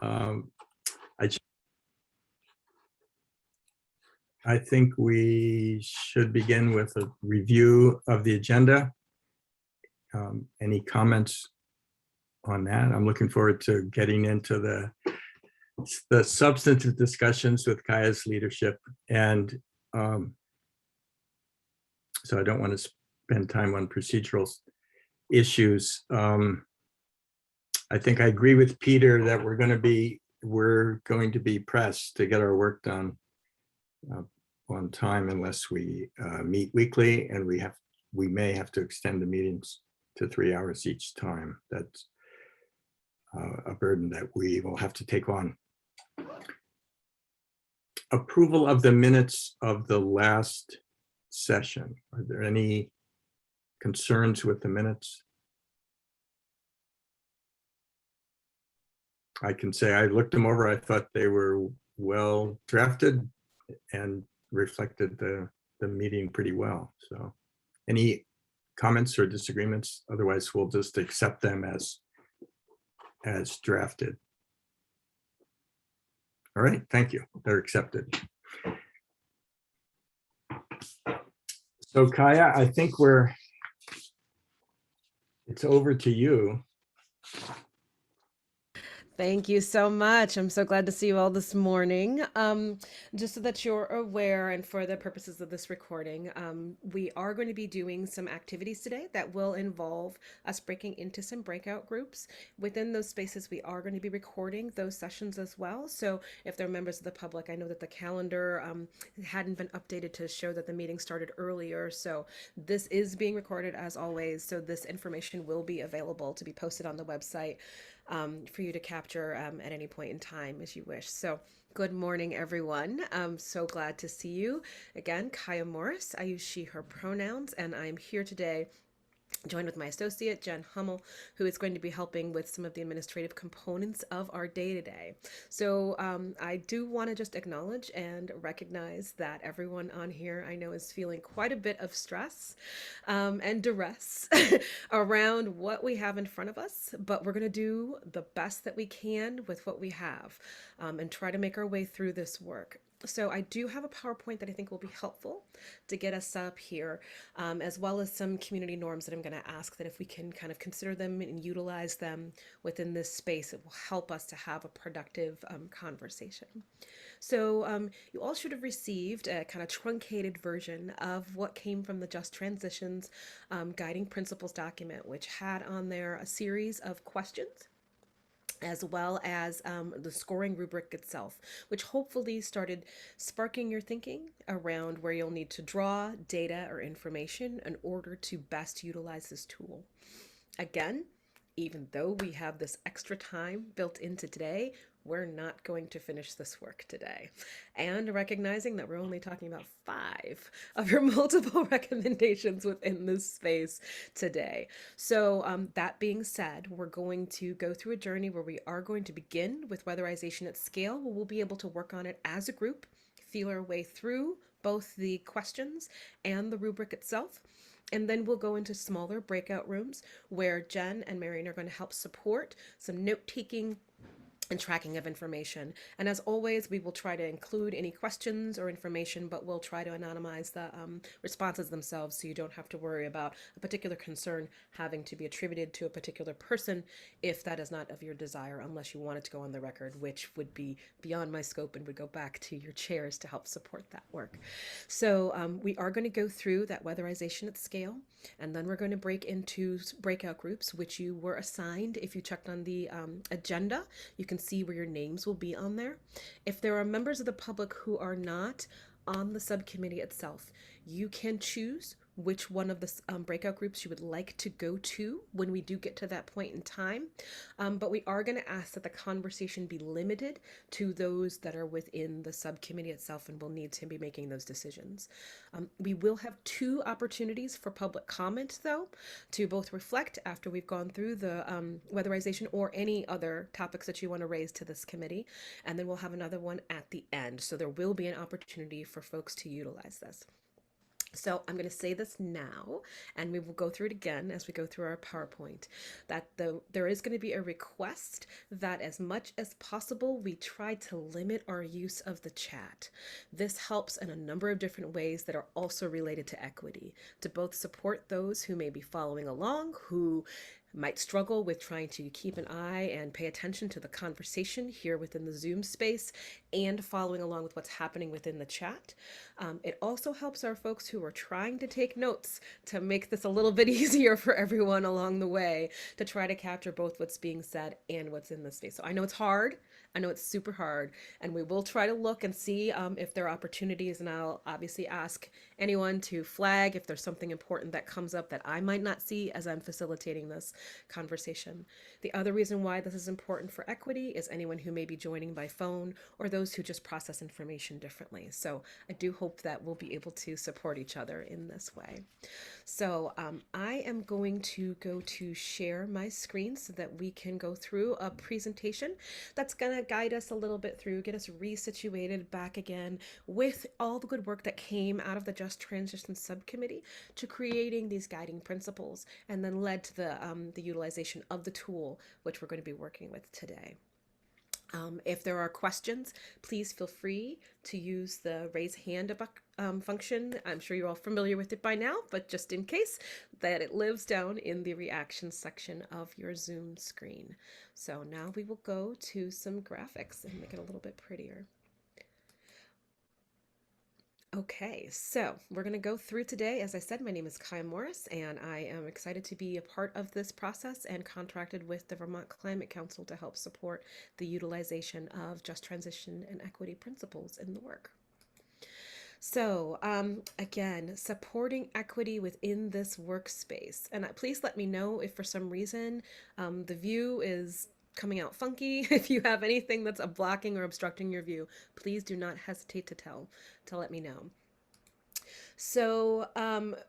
Um, I think we should begin with a review of the agenda. Any comments on that? I'm looking forward to getting into the substantive discussions with Kaya's leadership. And so I don't want to spend time on procedural issues. I think I agree with Peter that we're going to be pressed to get our work done on time unless we meet weekly, and we may have to extend the meetings to 3 hours each time. That's a burden that we will have to take on. Approval of the minutes of the last session. Are there any concerns with the minutes? I can say I looked them over. I thought they were well drafted and reflected the meeting pretty well. So any comments or disagreements? Otherwise, we'll just accept them as drafted. All right, thank you. They're accepted. So Kaya, I think it's over to you. Thank you so much. I'm so glad to see you all this morning. Just so that you're aware, and for the purposes of this recording, we are going to be doing some activities today that will involve us breaking into some breakout groups. Within those spaces, we are going to be recording those sessions as well. So if they're members of the public, I know that the calendar hadn't been updated to show that the meeting started earlier. So this is being recorded as always. So this information will be available to be posted on the website for you to capture at any point in time as you wish. So good morning, everyone. I'm so glad to see you. Again, Kaya Morris. I use she, her pronouns, and I'm here today joined with my associate, Jen Hummel, who is going to be helping with some of the administrative components of our day-to-day. So I do want to just acknowledge and recognize that everyone on here I know is feeling quite a bit of stress and duress around what we have in front of us, but we're going to do the best that we can with what we have and try to make our way through this work. So I do have a PowerPoint that I think will be helpful to get us up here, as well as some community norms that I'm going to ask that if we can kind of consider them and utilize them within this space, it will help us to have a productive conversation. So you all should have received a kind of truncated version of what came from the Just Transitions Guiding Principles document, which had on there a series of questions as well as the scoring rubric itself, which hopefully started sparking your thinking around where you'll need to draw data or information in order to best utilize this tool. Again, even though we have this extra time built into today, we're not going to finish this work today. And recognizing that we're only talking about 5 of your multiple recommendations within this space today. So that being said, we're going to go through a journey where we are going to begin with weatherization at scale, where we'll be able to work on it as a group, feel our way through both the questions and the rubric itself. And then we'll go into smaller breakout rooms where Jen and Marion are going to help support some note-taking and tracking of information. And as always, we will try to include any questions or information, but we'll try to anonymize the responses themselves so you don't have to worry about a particular concern having to be attributed to a particular person if that is not of your desire, unless you want it to go on the record, which would be beyond my scope and would go back to your chairs to help support that work. So we are going to go through that weatherization at scale, and then we're going to break into breakout groups, which you were assigned. If you checked on the agenda, you can see where your names will be on there. If there are members of the public who are not on the subcommittee itself, you can choose which one of the breakout groups you would like to go to when we do get to that point in time. But we are going to ask that the conversation be limited to those that are within the subcommittee itself and will need to be making those decisions. We will have 2 opportunities for public comment, though, to both reflect after we've gone through the weatherization or any other topics that you want to raise to this committee. And then we'll have another one at the end. So there will be an opportunity for folks to utilize this. So I'm going to say this now, and we will go through it again as we go through our PowerPoint, that there is going to be a request that as much as possible, we try to limit our use of the chat. This helps in a number of different ways that are also related to equity, to both support those who may be following along, who might struggle with trying to keep an eye and pay attention to the conversation here within the Zoom space and following along with what's happening within the chat. It also helps our folks who are trying to take notes to make this a little bit easier for everyone along the way to try to capture both what's being said and what's in the space. So I know it's hard. I know it's super hard, and we will try to look and see if there are opportunities, and I'll obviously ask anyone to flag if there's something important that comes up that I might not see as I'm facilitating this conversation. The other reason why this is important for equity is anyone who may be joining by phone or those who just process information differently. So I do hope that we'll be able to support each other in this way. So I am going to go to share my screen so that we can go through a presentation that's going to guide us a little bit through, get us resituated back again with all the good work that came out of the Just Transition Subcommittee to creating these guiding principles and then led to the utilization of the tool, which we're going to be working with today. If there are questions, please feel free to use the raise hand function. I'm sure you're all familiar with it by now, but just in case, that it lives down in the reactions section of your Zoom screen. So now we will go to some graphics and make it a little bit prettier. Okay, so we're going to go through today. As I said, my name is Kaya Morris, and I am excited to be a part of this process and contracted with the Vermont Climate Council to help support the utilization of just transition and equity principles in the work. So again, supporting equity within this workspace. And please let me know if for some reason the view is coming out funky. If you have anything that's blocking or obstructing your view, please do not hesitate to let me know. So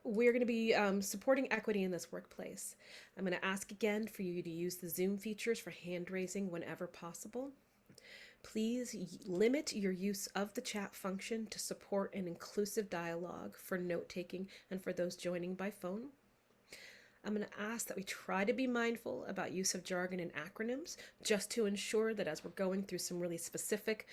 we're going to be supporting equity in this workplace. I'm going to ask again for you to use the Zoom features for hand raising whenever possible. Please limit your use of the chat function to support an inclusive dialogue for note-taking and for those joining by phone. I'm going to ask that we try to be mindful about use of jargon and acronyms just to ensure that as we're going through some really specific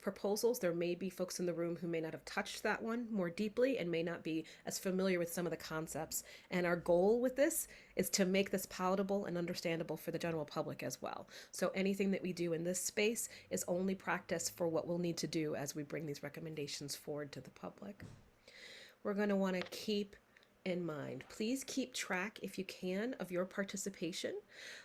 proposals, there may be folks in the room who may not have touched that one more deeply and may not be as familiar with some of the concepts. And our goal with this is to make this palatable and understandable for the general public as well. So anything that we do in this space is only practice for what we'll need to do as we bring these recommendations forward to the public. We're going to want to keep in mind. Please keep track, if you can, of your participation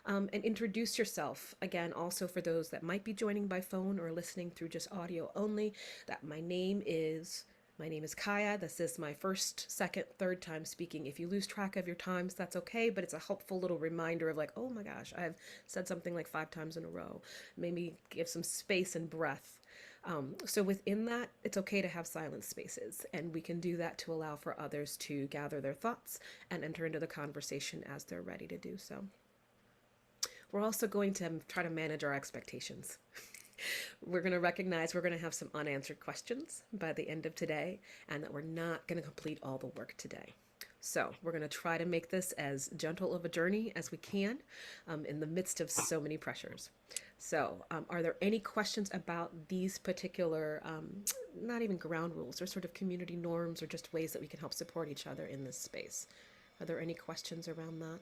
and introduce yourself. Again, also for those that might be joining by phone or listening through just audio only, that my name is Kaya. This is my first, second, third time speaking. If you lose track of your times, that's okay, but it's a helpful little reminder of like, oh my gosh, I've said something like 5 times in a row. Maybe give some space and breath. So within that, it's okay to have silent spaces, and we can do that to allow for others to gather their thoughts and enter into the conversation as they're ready to do so. We're also going to try to manage our expectations. We're going to recognize we're going to have some unanswered questions by the end of today, and that we're not going to complete all the work today. So we're going to try to make this as gentle of a journey as we can in the midst of so many pressures. So are there any questions about these particular, not even ground rules, or sort of community norms, or just ways that we can help support each other in this space? Are there any questions around that?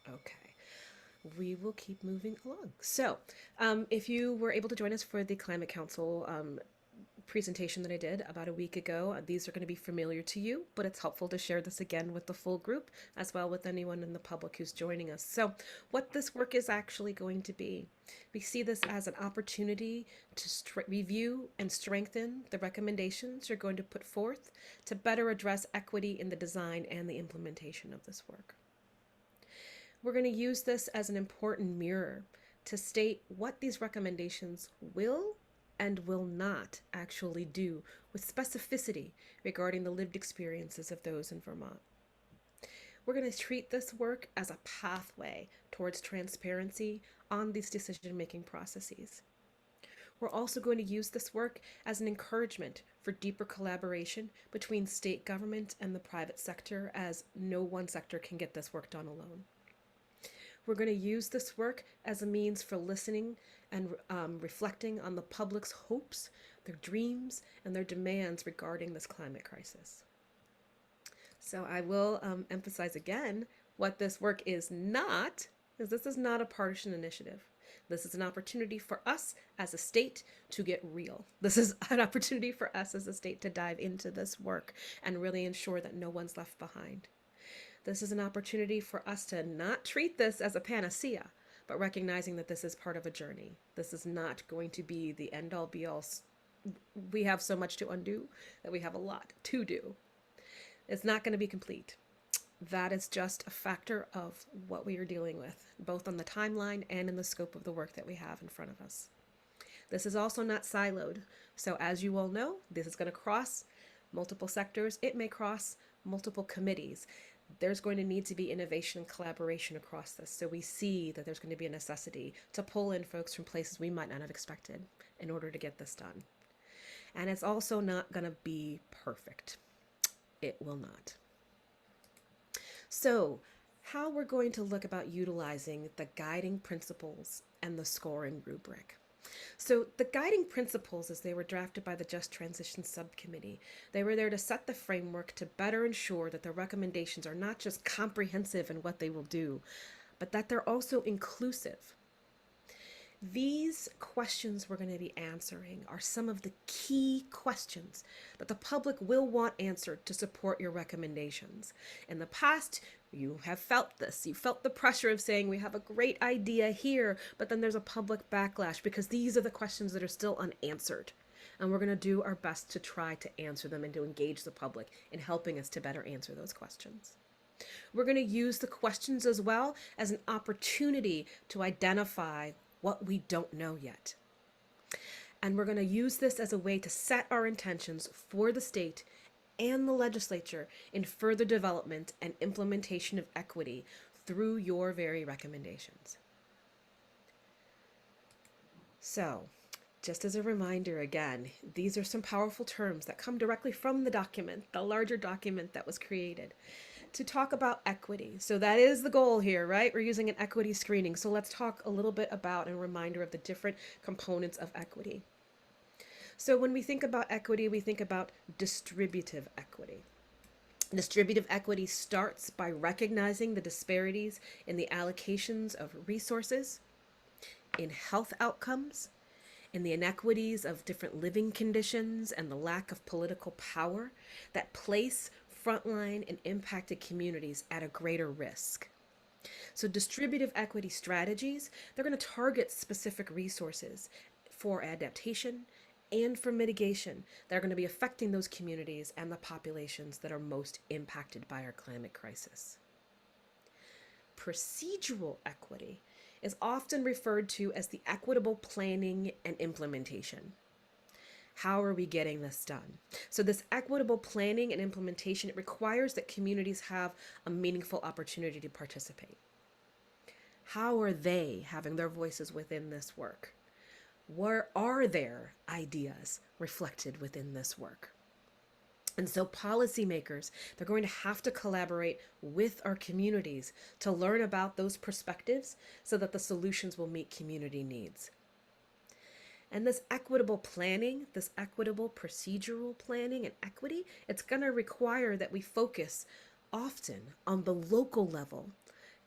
Okay, we will keep moving along. So if you were able to join us for the Climate Council presentation that I did about a week ago, these are going to be familiar to you, but it's helpful to share this again with the full group as well with anyone in the public who's joining us. So what this work is actually going to be, we see this as an opportunity to review and strengthen the recommendations you're going to put forth to better address equity in the design and the implementation of this work. We're going to use this as an important mirror to state what these recommendations will and will not actually do with specificity regarding the lived experiences of those in Vermont. We're going to treat this work as a pathway towards transparency on these decision-making processes. We're also going to use this work as an encouragement for deeper collaboration between state government and the private sector, as no one sector can get this work done alone. We're going to use this work as a means for listening and reflecting on the public's hopes, their dreams, and their demands regarding this climate crisis. So I will emphasize again what this work is not, is this is not a partisan initiative. This is an opportunity for us as a state to get real. This is an opportunity for us as a state to dive into this work and really ensure that no one's left behind. This is an opportunity for us to not treat this as a panacea, but recognizing that this is part of a journey. This is not going to be the end-all be-all. We have so much to undo that we have a lot to do. It's not going to be complete. That is just a factor of what we are dealing with, both on the timeline and in the scope of the work that we have in front of us. This is also not siloed. So as you all know, this is going to cross multiple sectors. It may cross multiple committees. There's going to need to be innovation and collaboration across this. So we see that there's going to be a necessity to pull in folks from places we might not have expected in order to get this done. And it's also not going to be perfect. It will not. So how we're going to look about utilizing the guiding principles and the scoring rubric. So the guiding principles, as they were drafted by the Just Transition Subcommittee, they were there to set the framework to better ensure that the recommendations are not just comprehensive in what they will do, but that they're also inclusive. These questions we're going to be answering are some of the key questions that the public will want answered to support your recommendations. In the past, you have felt this. You felt the pressure of saying we have a great idea here, but then there's a public backlash because these are the questions that are still unanswered. And we're going to do our best to try to answer them and to engage the public in helping us to better answer those questions. We're going to use the questions as well as an opportunity to identify what we don't know yet. And we're going to use this as a way to set our intentions for the state and the legislature in further development and implementation of equity through your very recommendations. So, just as a reminder again, these are some powerful terms that come directly from the document, the larger document that was created, to talk about equity. So that is the goal here, right? We're using an equity screening. So let's talk a little bit about and a reminder of the different components of equity. So when we think about equity, we think about distributive equity. Distributive equity starts by recognizing the disparities in the allocations of resources, in health outcomes, in the inequities of different living conditions, and the lack of political power that place frontline and impacted communities at a greater risk. So distributive equity strategies, they're going to target specific resources for adaptation and for mitigation that are going to be affecting those communities and the populations that are most impacted by our climate crisis. Procedural equity is often referred to as the equitable planning and implementation. How are we getting this done? So this equitable planning and implementation, it requires that communities have a meaningful opportunity to participate. How are they having their voices within this work? Where are their ideas reflected within this work? And so policymakers, they're going to have to collaborate with our communities to learn about those perspectives so that the solutions will meet community needs. And this equitable planning, this equitable procedural planning and equity, it's going to require that we focus often on the local level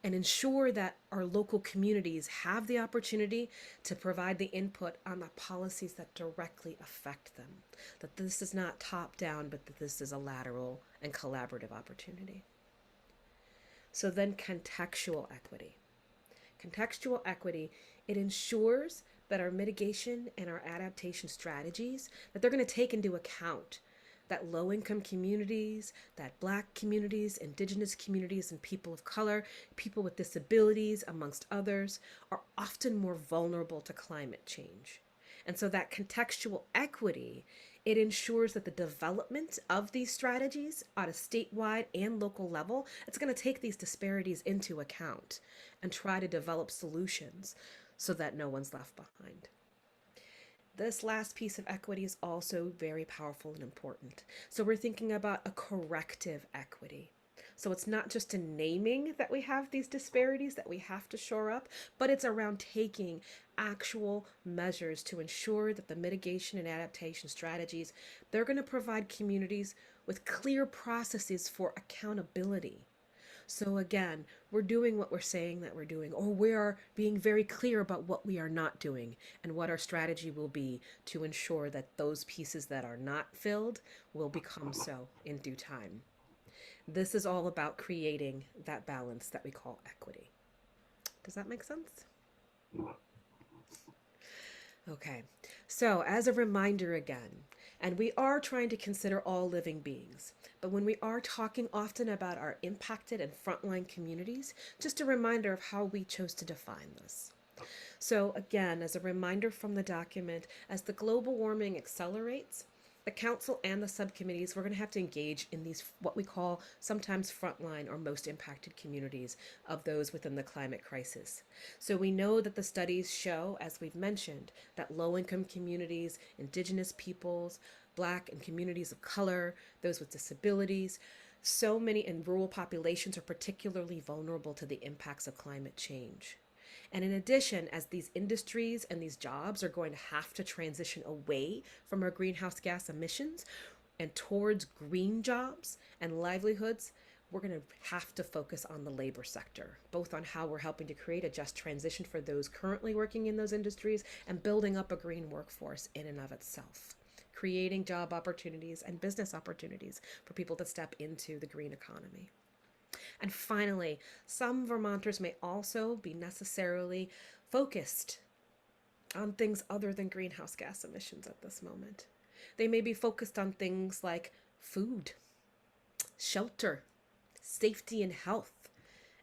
and ensure that our local communities have the opportunity to provide the input on the policies that directly affect them. That this is not top down, but that this is a lateral and collaborative opportunity. So then contextual equity. Contextual equity, it ensures that our mitigation and our adaptation strategies, that they're going to take into account that low-income communities, that Black communities, Indigenous communities, and people of color, people with disabilities, amongst others, are often more vulnerable to climate change. And so that contextual equity, it ensures that the development of these strategies at a statewide and local level, it's going to take these disparities into account and try to develop solutions so that no one's left behind. This last piece of equity is also very powerful and important. So we're thinking about a corrective equity. So it's not just a naming that we have these disparities that we have to shore up, but it's around taking actual measures to ensure that the mitigation and adaptation strategies, they're going to provide communities with clear processes for accountability. So again, we're doing what we're saying that we're doing, or we are being very clear about what we are not doing and what our strategy will be to ensure that those pieces that are not filled will become so in due time. This is all about creating that balance that we call equity. Does that make sense? Okay, so as a reminder again, and we are trying to consider all living beings, but when we are talking often about our impacted and frontline communities, just a reminder of how we chose to define this. So again, as a reminder from the document, as the global warming accelerates, the council and the subcommittees, we're going to have to engage in these, what we call sometimes frontline or most impacted communities of those within the climate crisis. So we know that the studies show, as we've mentioned, that low-income communities, indigenous peoples, Black and communities of color, those with disabilities, so many in rural populations are particularly vulnerable to the impacts of climate change. And in addition, as these industries and these jobs are going to have to transition away from our greenhouse gas emissions and towards green jobs and livelihoods, we're going to have to focus on the labor sector, both on how we're helping to create a just transition for those currently working in those industries and building up a green workforce in and of itself, creating job opportunities and business opportunities for people to step into the green economy. And finally, some Vermonters may also be necessarily focused on things other than greenhouse gas emissions at this moment. They may be focused on things like food, shelter, safety, and health.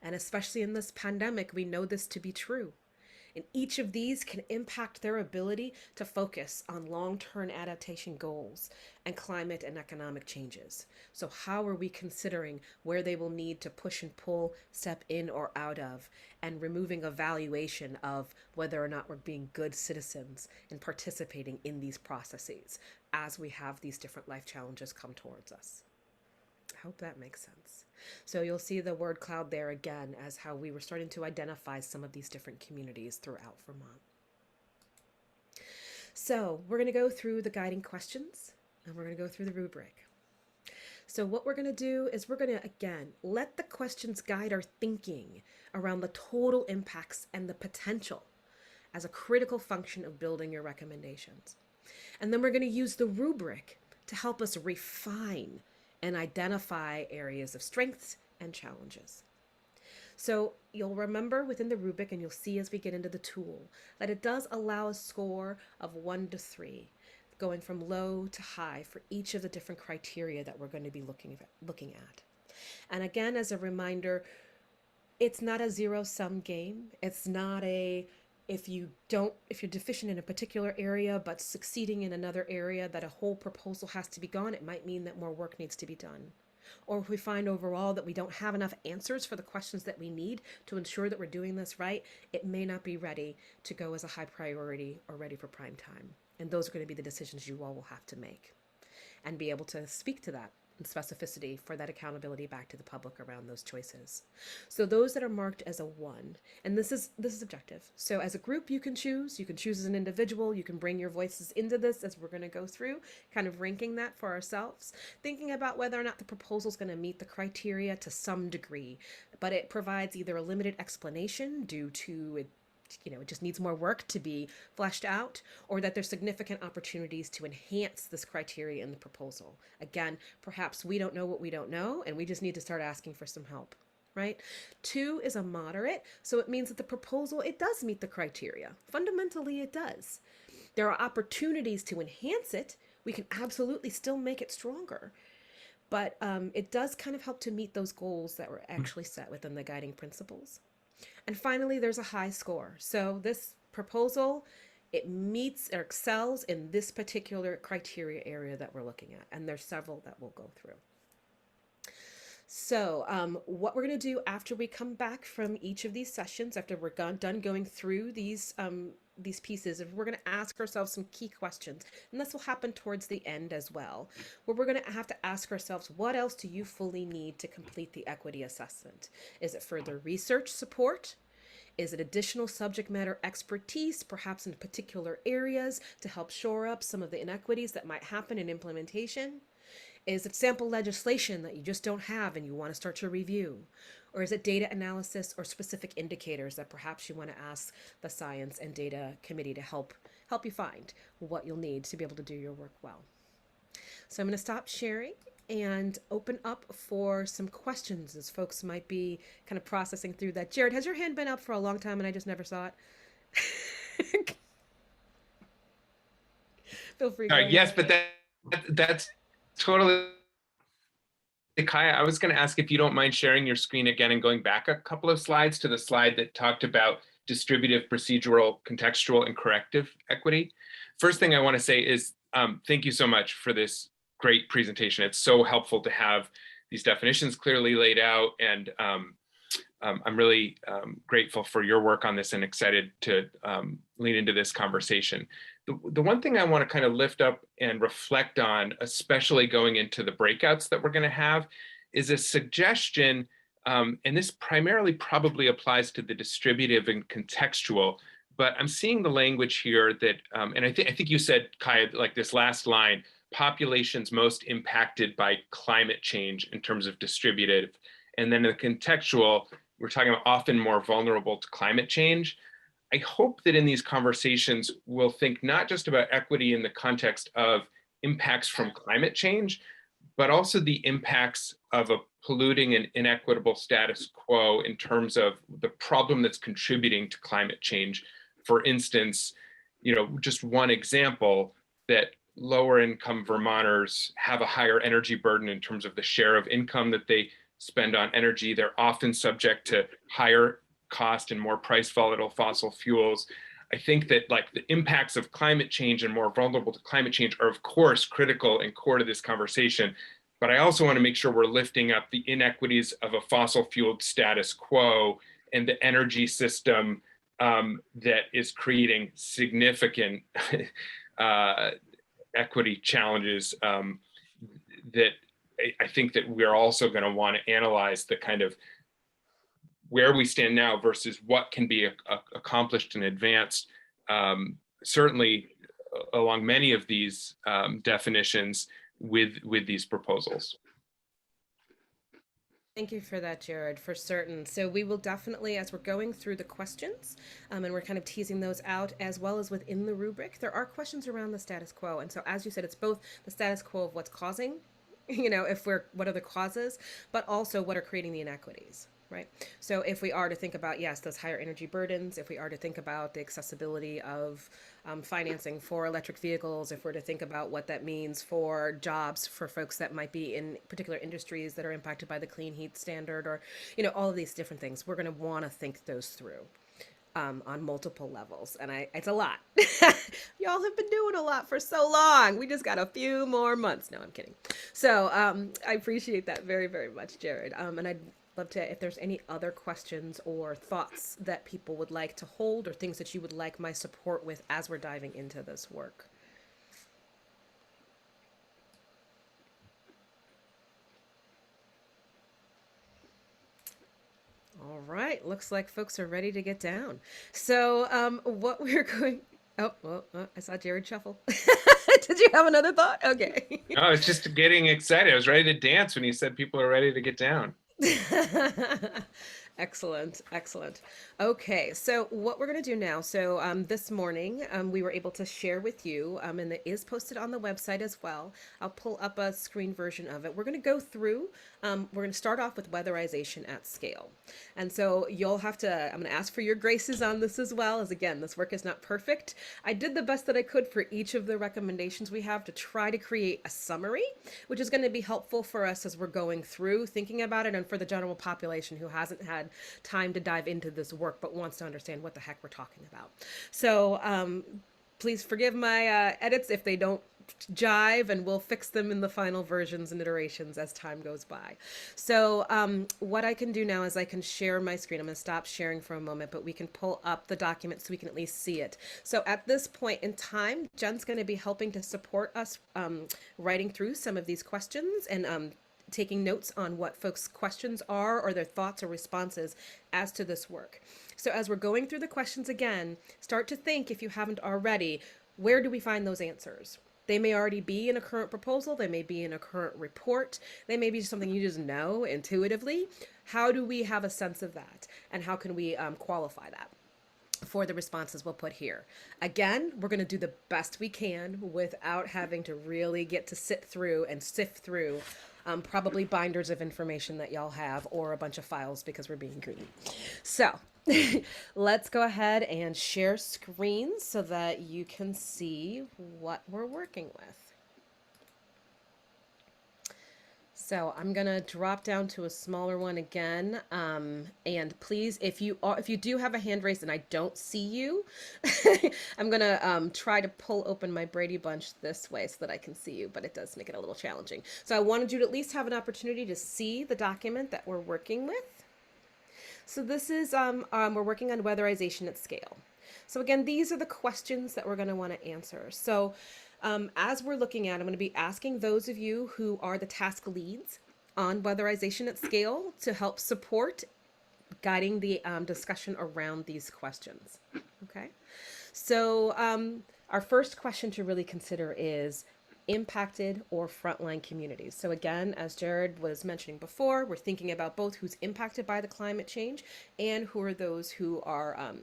And especially in this pandemic, we know this to be true. And each of these can impact their ability to focus on long-term adaptation goals and climate and economic changes. So how are we considering where they will need to push and pull, step in or out of, and removing evaluation of whether or not we're being good citizens and participating in these processes as we have these different life challenges come towards us? I hope that makes sense. So you'll see the word cloud there again as how we were starting to identify some of these different communities throughout Vermont. So we're going to go through the guiding questions and we're going to go through the rubric. So what we're going to do is we're going to, again, let the questions guide our thinking around the total impacts and the potential as a critical function of building your recommendations. And then we're going to use the rubric to help us refine and identify areas of strengths and challenges. So you'll remember within the rubric, and you'll see as we get into the tool, that it does allow a score of 1 to 3, going from low to high for each of the different criteria that we're going to be looking at. And again, as a reminder, it's not a zero-sum game. It's not a if you're deficient in a particular area but succeeding in another area, that a whole proposal has to be gone. It might mean that more work needs to be done. Or if we find overall that we don't have enough answers for the questions that we need to ensure that we're doing this right, it may not be ready to go as a high priority or ready for prime time. And those are going to be the decisions you all will have to make and be able to speak to that and specificity for that accountability back to the public around those choices. So those that are marked as a 1, and this is objective. So as a group, you can choose as an individual, you can bring your voices into this as we're going to go through, kind of ranking that for ourselves, thinking about whether or not the proposal is going to meet the criteria to some degree, but it provides either a limited explanation due to it just needs more work to be fleshed out, or that there's significant opportunities to enhance this criteria in the proposal. Again, perhaps we don't know what we don't know, and we just need to start asking for some help, right? 2 is a moderate, so it means that the proposal, it does meet the criteria. Fundamentally, it does. There are opportunities to enhance it. We can absolutely still make it stronger. But it does kind of help to meet those goals that were actually set within the guiding principles. And finally, there's a high score. So this proposal, it meets or excels in this particular criteria area that we're looking at. And there's several that we'll go through. So what we're going to do after we come back from each of these sessions, after we're done going through these these pieces, if we're going to ask ourselves some key questions, and this will happen towards the end as well, where we're going to have to ask ourselves, what else do you fully need to complete the equity assessment? Is it further research support? Is it additional subject matter expertise, perhaps in particular areas, to help shore up some of the inequities that might happen in implementation? Is it sample legislation that you just don't have and you want to start to review? Or is it data analysis or specific indicators that perhaps you want to ask the Science and Data Committee to help you find what you'll need to be able to do your work well? So I'm going to stop sharing and open up for some questions as folks might be kind of processing through that. Jared, has your hand been up for a long time and I just never saw it? Feel free. All right, yes, but that's totally, Kaya, I was going to ask if you don't mind sharing your screen again and going back a couple of slides to the slide that talked about distributive, procedural, contextual, and corrective equity. First thing I want to say is thank you so much for this great presentation. It's so helpful to have these definitions clearly laid out, and I'm really grateful for your work on this and excited to lean into this conversation. The one thing I want to kind of lift up and reflect on, especially going into the breakouts that we're going to have, is a suggestion, and this primarily probably applies to the distributive and contextual, but I'm seeing the language here that, and I think you said, Kaya, like this last line, populations most impacted by climate change in terms of distributive, and then in the contextual, we're talking about often more vulnerable to climate change. I hope that in these conversations, we'll think not just about equity in the context of impacts from climate change, but also the impacts of a polluting and inequitable status quo in terms of the problem that's contributing to climate change. For instance, just one example, that lower income Vermonters have a higher energy burden in terms of the share of income that they spend on energy. They're often subject to higher cost and more price volatile fossil fuels. I think that like the impacts of climate change and more vulnerable to climate change are of course critical and core to this conversation, but I also want to make sure we're lifting up the inequities of a fossil fueled status quo and the energy system that is creating significant equity challenges that I think that we're also going to want to analyze the kind of where we stand now versus what can be accomplished and advanced, certainly along many of these definitions with these proposals. Thank you for that, Jared, for certain. So we will definitely, as we're going through the questions, and we're kind of teasing those out, as well as within the rubric, there are questions around the status quo. And so, as you said, it's both the status quo of what's causing, what are the causes, but also what are creating the inequities. Right. So if we are to think about, yes, those higher energy burdens, if we are to think about the accessibility of financing for electric vehicles, if we're to think about what that means for jobs for folks that might be in particular industries that are impacted by the clean heat standard, or, all of these different things, we're going to want to think those through on multiple levels. And it's a lot. Y'all have been doing a lot for so long. We just got a few more months. No, I'm kidding. So I appreciate that very, very much, Jared. And I'd love to, if there's any other questions or thoughts that people would like to hold, or things that you would like my support with as we're diving into this work. All right, looks like folks are ready to get down. So what we're going, I saw Jared shuffle. Did you have another thought? Okay. No, I was just getting excited. I was ready to dance when you said people are ready to get down. Excellent, excellent. Okay, so what we're going to do now, so this morning we were able to share with you, and it is posted on the website as well. I'll pull up a screen version of it. We're going to go through, we're going to start off with weatherization at scale. And so you'll have to, I'm going to ask for your graces on this as well, as again, this work is not perfect. I did the best that I could for each of the recommendations we have to try to create a summary, which is going to be helpful for us as we're going through thinking about it, and for the general population who hasn't had time to dive into this work but wants to understand what the heck we're talking about. So please forgive my edits if they don't jive, and we'll fix them in the final versions and iterations as time goes by. So what I can do now is I can share my screen. I'm going to stop sharing for a moment, but we can pull up the document so we can at least see it. So at this point in time, Jen's going to be helping to support us writing through some of these questions and taking notes on what folks' questions are or their thoughts or responses as to this work. So as we're going through the questions again, start to think, if you haven't already, where do we find those answers? They may already be in a current proposal. They may be in a current report. They may be something you just know intuitively. How do we have a sense of that? And how can we qualify that for the responses we'll put here? Again, we're going to do the best we can without having to really get to sit through and sift through probably binders of information that y'all have or a bunch of files because we're being greedy. So let's go ahead and share screens so that you can see what we're working with. So I'm gonna drop down to a smaller one again, and please, if you do have a hand raised and I don't see you, I'm gonna try to pull open my Brady Bunch this way so that I can see you, but it does make it a little challenging. So I wanted you to at least have an opportunity to see the document that we're working with. So this is we're working on weatherization at scale. So again, these are the questions that we're going to want to answer. So as we're looking at, I'm going to be asking those of you who are the task leads on weatherization at scale to help support guiding the discussion around these questions. Okay. So our first question to really consider is impacted or frontline communities. So again, as Jared was mentioning before, we're thinking about both who's impacted by the climate change and who are those who are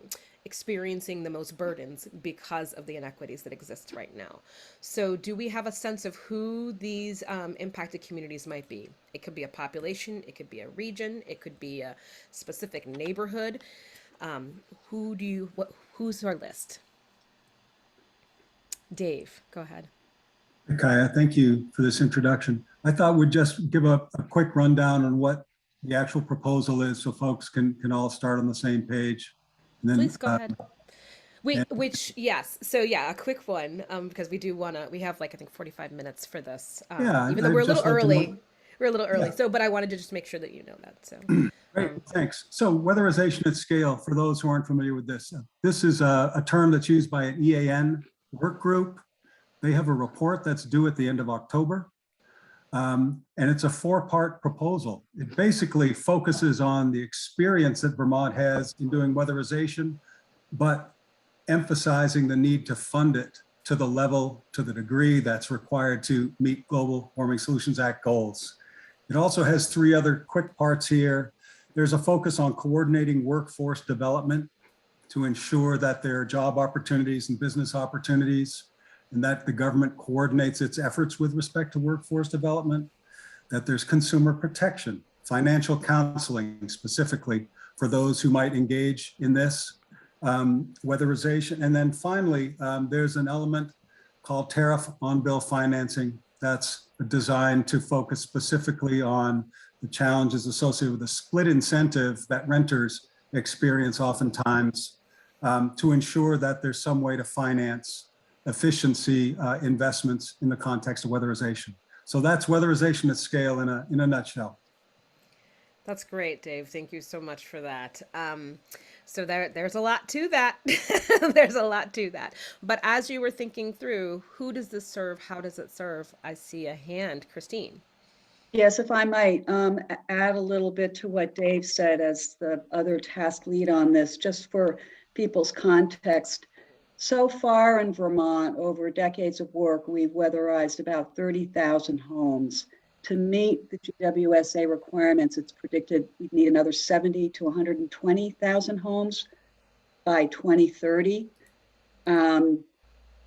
experiencing the most burdens because of the inequities that exist right now. So do we have a sense of who these impacted communities might be? It could be a population, it could be a region, it could be a specific neighborhood. Who's our list? Dave, go ahead. Kaya, thank you for this introduction. I thought we'd just give a quick rundown on what the actual proposal is so folks can all start on the same page. And then, please go ahead. Yes. So yeah, a quick one, because we do want to, we have like, I think 45 minutes for this, yeah, even though we're a little early. We're a little early. Yeah. So, but I wanted to just make sure that you know that. So Great, thanks. So weatherization at scale, for those who aren't familiar with this, this is a term that's used by an EAN work group. They have a report that's due at the end of October. And it's a 4-part proposal. It basically focuses on the experience that Vermont has in doing weatherization, but emphasizing the need to fund it to the level, to the degree that's required to meet Global Warming Solutions Act goals. It also has 3 other quick parts here. There's a focus on coordinating workforce development to ensure that there are job opportunities and business opportunities, and that the government coordinates its efforts with respect to workforce development, that there's consumer protection, financial counseling specifically for those who might engage in this weatherization. And then finally, there's an element called tariff on bill financing that's designed to focus specifically on the challenges associated with the split incentive that renters experience oftentimes to ensure that there's some way to finance efficiency investments in the context of weatherization. So that's weatherization at scale in a nutshell. that's great, Dave. Thank you so much for that. So there's a lot to that. There's a lot to that. But as you were thinking through, who does this serve? How does it serve? I see a hand, Christine. Yes, if I might add a little bit to what Dave said as the other task lead on this, just for people's context. So far in Vermont, over decades of work, we've weatherized about 30,000 homes. To meet the GWSA requirements, it's predicted we'd need another 70 to 120,000 homes by 2030.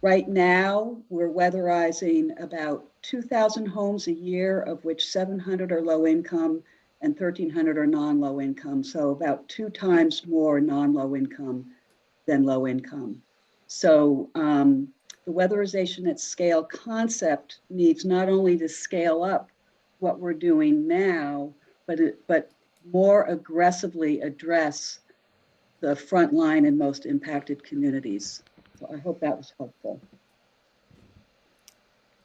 Right now, we're weatherizing about 2,000 homes a year, of which 700 are low income and 1,300 are non-low income. So about 2 times more non-low income than low income. So the weatherization at scale concept needs not only to scale up what we're doing now, but more aggressively address the frontline and most impacted communities. So I hope that was helpful.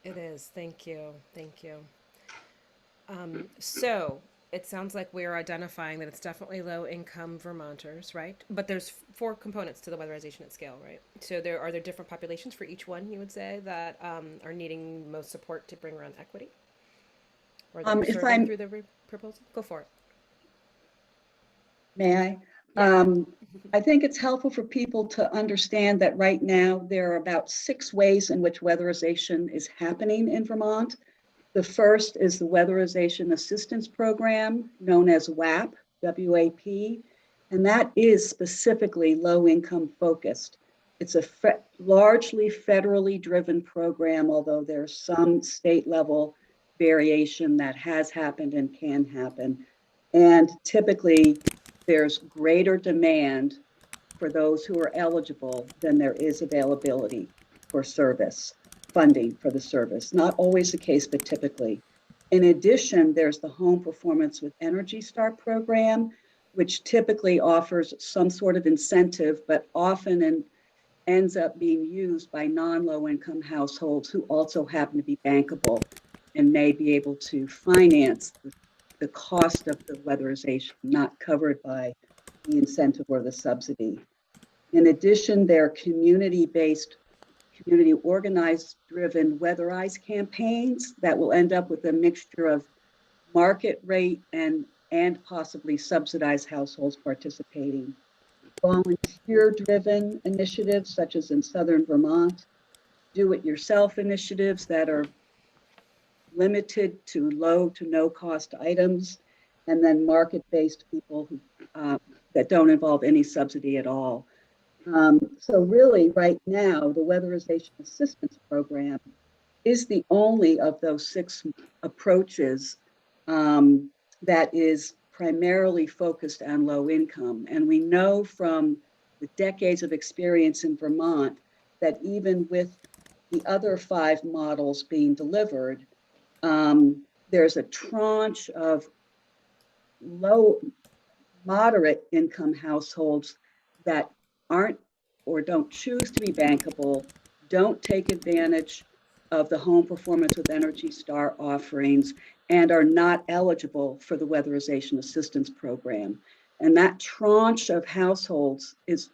It is. Thank you. Thank you. So it sounds like we're identifying that it's definitely low income Vermonters, right? But there's four components to the weatherization at scale, right? So are there different populations for each one, you would say, that are needing most support to bring around equity? Or that we're If serving I'm, through the proposal? Go for it. may I? Yeah. I think it's helpful for people to understand that right now there are about 6 ways in which weatherization is happening in Vermont. The first is the Weatherization Assistance Program, known as WAP, WAP, and that is specifically low-income focused. It's a largely federally driven program, although there's some state level variation that has happened and can happen. And typically, there's greater demand for those who are eligible than there is availability for service, funding for the service. Not always the case, but typically. In addition, there's the Home Performance with Energy Star program, which typically offers some sort of incentive, but often ends up being used by non-low income households who also happen to be bankable and may be able to finance the cost of the weatherization not covered by the incentive or the subsidy. In addition, there are community-based, community organized driven weatherize campaigns that will end up with a mixture of market rate and possibly subsidized households participating. Volunteer driven initiatives such as in Southern Vermont, do-it-yourself initiatives that are limited to low to no cost items, and then market-based people who, that don't involve any subsidy at all. So really right now, the Weatherization Assistance Program is the only of those 6 approaches that is primarily focused on low income. And we know from the decades of experience in Vermont that even with the other 5 models being delivered, there's a tranche of moderate income households that aren't or don't choose to be bankable, don't take advantage of the Home Performance with Energy Star offerings, and are not eligible for the Weatherization Assistance Program. And that tranche of households is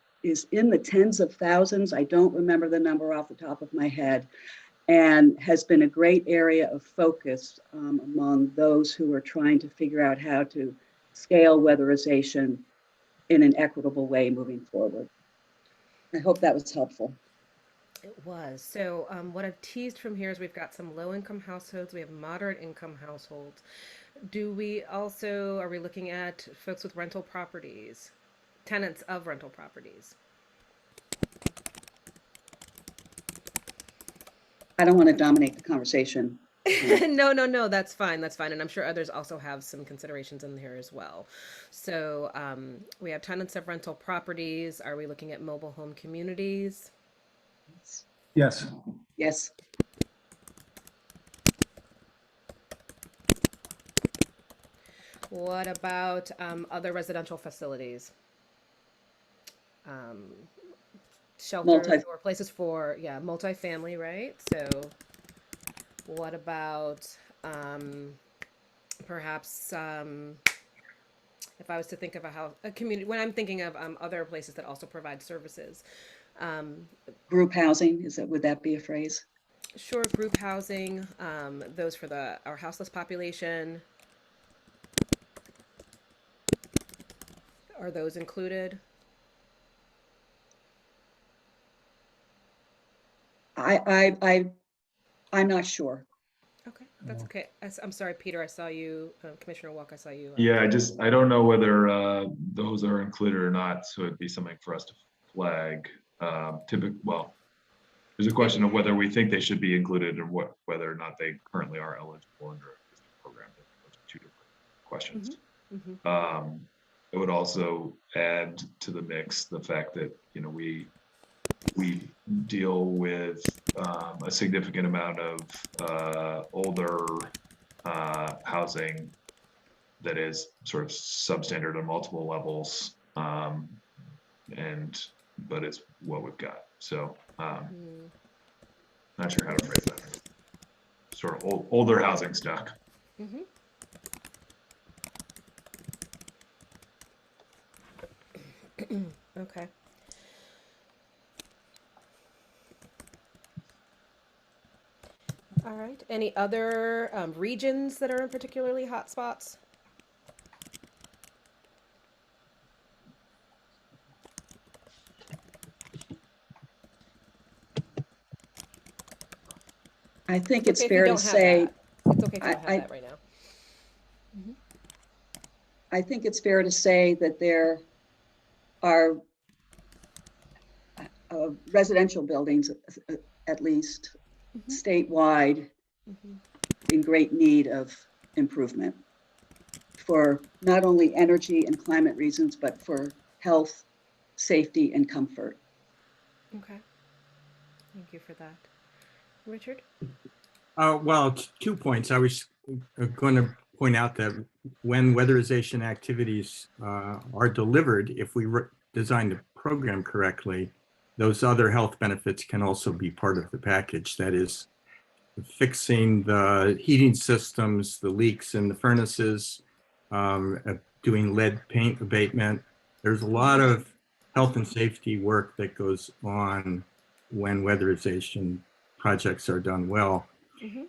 in the tens of thousands. I don't remember the number off the top of my head, and has been a great area of focus among those who are trying to figure out how to scale weatherization in an equitable way moving forward. I hope that was helpful. It was. So what I've teased from here is we've got some low income households, we have moderate income households. Are we looking at folks with rental properties, tenants of rental properties? I don't want to dominate the conversation. No, that's fine. That's fine. And I'm sure others also have some considerations in here as well. So we have tenants of rental properties. Are we looking at mobile home communities? Yes. Yes. What about other residential facilities? Shelters or places for, multifamily, right? So what about perhaps if I was to think of a community, when I'm thinking of other places that also provide services. Group housing, would that be a phrase? Sure, group housing, those for our houseless population. Are those included? I'm not sure. Okay, that's okay. I'm sorry, Peter, I saw you, Commissioner Walk, I saw you. Yeah, I don't know whether those are included or not, so it'd be something for us to flag. Well, there's a question of whether we think they should be included and whether or not they currently are eligible under the program. Those are 2 different questions. Mm-hmm. It would also add to the mix the fact that, we deal with a significant amount of older housing that is sort of substandard on multiple levels, but it's what we've got. So not sure how to phrase that. sort of older housing stock. Mhm. Okay. All right. Any other regions that are in particularly hot spots? I think It's it's okay if you fair to don't have say, that. It's okay if you don't have I, that right now. I think it's fair to say that there are residential buildings, at least Mhm. statewide, Mhm. in great need of improvement for not only energy and climate reasons, but for health, safety, and comfort. Okay. Thank you for that. Richard? Well, 2 points. I was going to point out that when weatherization activities are delivered, if we design the program correctly, those other health benefits can also be part of the package. That is, fixing the heating systems, the leaks in the furnaces, doing lead paint abatement. There's a lot of health and safety work that goes on when weatherization projects are done well. Mm-hmm.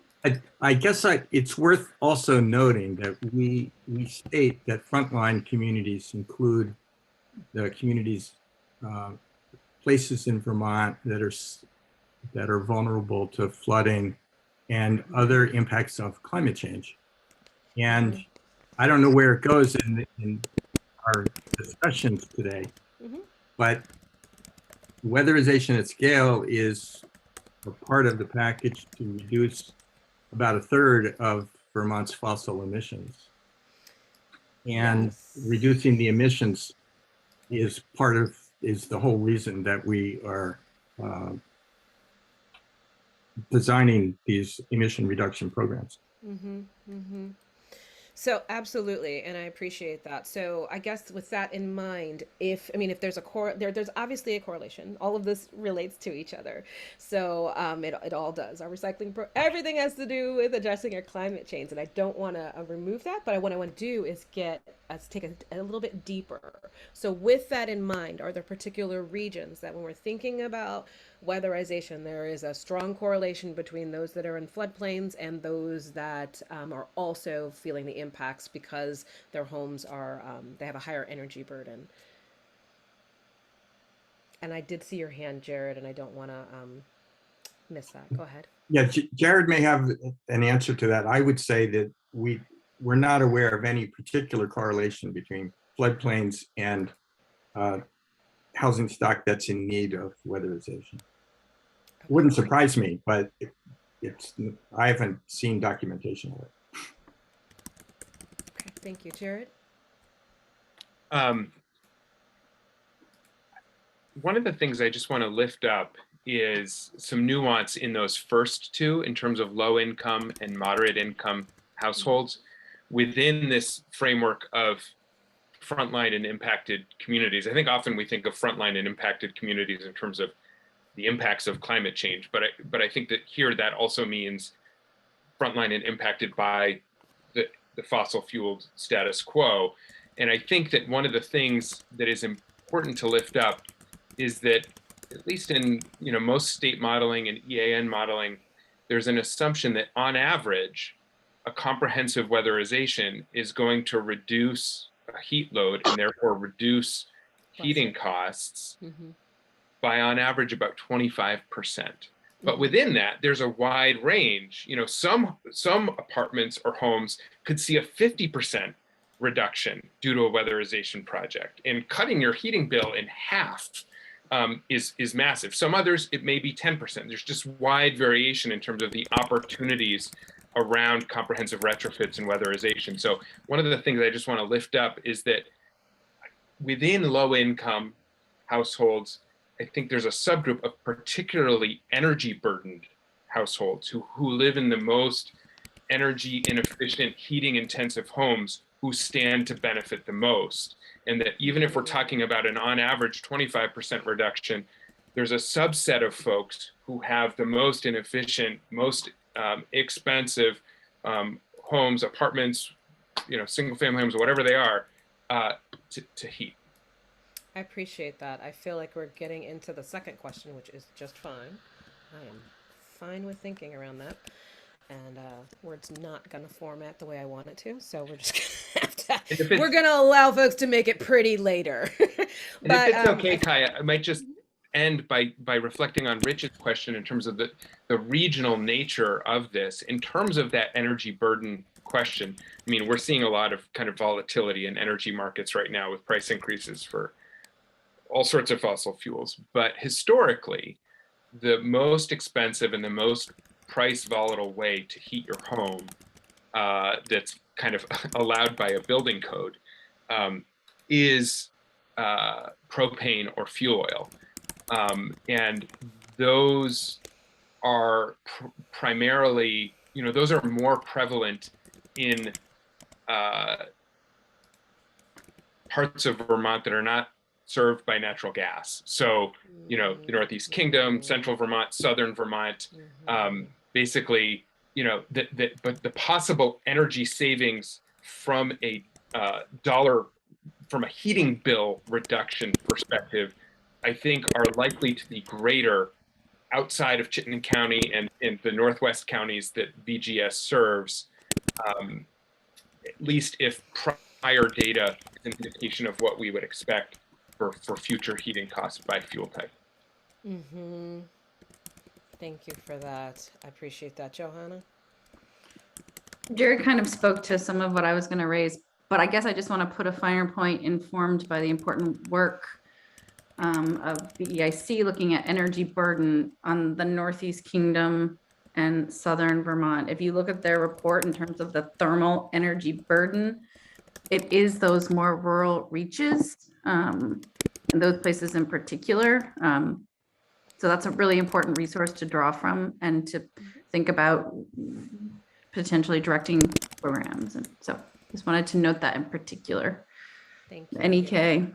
I guess it's worth also noting that we state that frontline communities include the communities, places in Vermont that are vulnerable to flooding and other impacts of climate change. And I don't know where it goes in our discussions today, Mm-hmm. but weatherization at scale is a part of the package to reduce about a third of Vermont's fossil emissions. And Yes. reducing the emissions is the whole reason that we are designing these emission reduction programs. Mm-hmm. Mm-hmm. So absolutely, and I appreciate that. So I guess with that in mind, if there's there's obviously a correlation. All of this relates to each other. So it all does. Our everything has to do with addressing our climate change, and I don't want to remove that. But what I want to do is take a little bit deeper. So with that in mind, are there particular regions that when we're thinking about weatherization, there is a strong correlation between those that are in floodplains and those that are also feeling the impacts because their homes are they have a higher energy burden. And I did see your hand, Jared, and I don't want to miss that. Go ahead. Yeah, Jared may have an answer to that. I would say that we're not aware of any particular correlation between floodplains and housing stock that's in need of weatherization. It wouldn't surprise me, but I haven't seen documentation of it. Okay, thank you, Jared. One of the things I just want to lift up is some nuance in those first two in terms of low income and moderate income households within this framework of frontline and impacted communities. I think often we think of frontline and impacted communities in terms of the impacts of climate change, but I think that here that also means frontline and impacted by the fossil fueled status quo. And I think that one of the things that is important to lift up is that at least in most state modeling and EAN modeling, there's an assumption that on average, a comprehensive weatherization is going to reduce a heat load and therefore reduce heating costs by on average about 25%. But within that, there's a wide range. Some apartments or homes could see a 50% reduction due to a weatherization project, and cutting your heating bill in half is massive. Some others, it may be 10%. There's just wide variation in terms of the opportunities around comprehensive retrofits and weatherization. So one of the things I just want to lift up is that within low income households, I think there's a subgroup of particularly energy burdened households who live in the most energy inefficient, heating intensive homes who stand to benefit the most. And that even if we're talking about an on average 25% reduction, there's a subset of folks who have the most inefficient, most expensive homes, apartments, single family homes, whatever they are, to heat. I appreciate that. I feel like we're getting into the second question, which is just fine. I am fine with thinking around that. And Word's not going to format the way I want it to, so we're just going to have to, we're going to allow folks to make it pretty later. But if it's okay, Kaya, I might just end by reflecting on Rich's question in terms of the regional nature of this. In terms of that energy burden question, I mean, we're seeing a lot of kind of volatility in energy markets right now with price increases for all sorts of fossil fuels. But historically, the most expensive and the most price volatile way to heat your home that's kind of allowed by a building code is propane or fuel oil. And those are primarily, those are more prevalent in parts of Vermont that are not served by natural gas. So, the Northeast Kingdom, Central Vermont, Southern Vermont, basically, but the possible energy savings from a from a heating bill reduction perspective, I think are likely to be greater outside of Chittenden County and in the Northwest counties that VGS serves, at least if prior data is an indication of what we would expect for future heating costs by fuel type. Mm-hmm. Thank you for that. I appreciate that. Johanna? Jared kind of spoke to some of what I was going to raise, but I guess I just want to put a finer point informed by the important work of the EIC looking at energy burden on the Northeast Kingdom and Southern Vermont. If you look at their report in terms of the thermal energy burden, it is those more rural reaches, and those places in particular. So that's a really important resource to draw from and to think about potentially directing programs. And so just wanted to note that in particular. Thank you. NEK,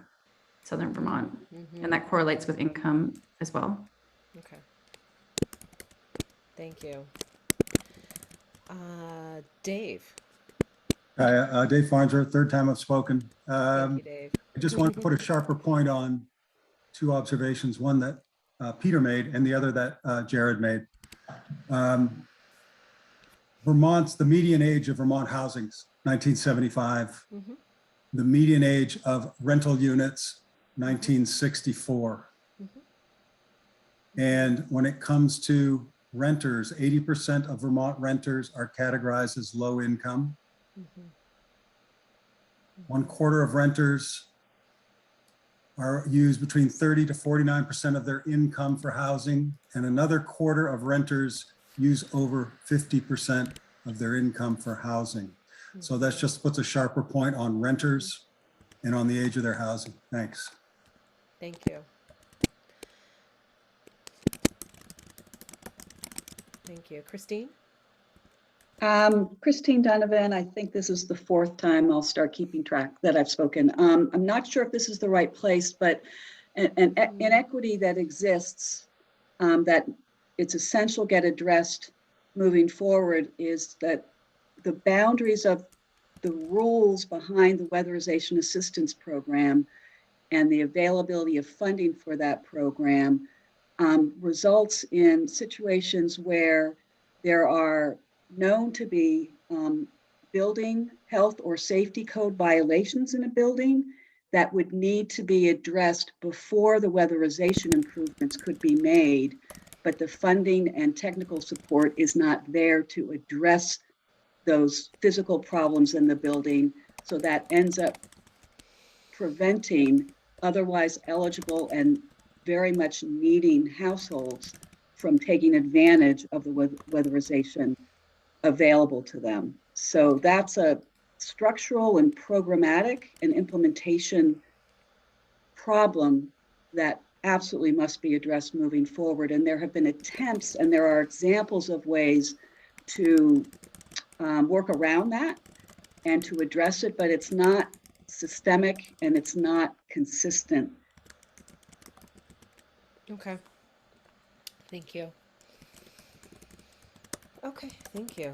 Southern Vermont, and that correlates with income as well. Okay. Thank you. Dave. Hi, Dave Farnsworth, third time I've spoken. Thank you, Dave. I just want to put a sharper point on two observations, one that Peter made and the other that Jared made. The median age of Vermont housings, 1975. The median age of rental units, 1964. And when it comes to renters, 80% of Vermont renters are categorized as low income. 1/4 of renters are used between 30 to 49% of their income for housing, and another 1/4 of renters use over 50% of their income for housing. So that's just puts a sharper point on renters and on the age of their housing. Thanks. Thank you. Thank you. Christine? Christine Donovan, I think this is the 4th time I'll start keeping track that I've spoken. I'm not sure if this is the right place, but an inequity that exists that it's essential get addressed moving forward is that the boundaries of the rules behind the Weatherization Assistance Program and the availability of funding for that program results in situations where there are known to be building health or safety code violations in a building that would need to be addressed before the weatherization improvements could be made, but the funding and technical support is not there to address those physical problems in the building. So that ends up preventing otherwise eligible and very much needing households from taking advantage of the weatherization available to them. So that's a structural and programmatic and implementation problem that absolutely must be addressed moving forward. And there have been attempts and there are examples of ways to work around that and to address it, but it's not systemic and it's not consistent. Okay. Thank you. Okay, thank you.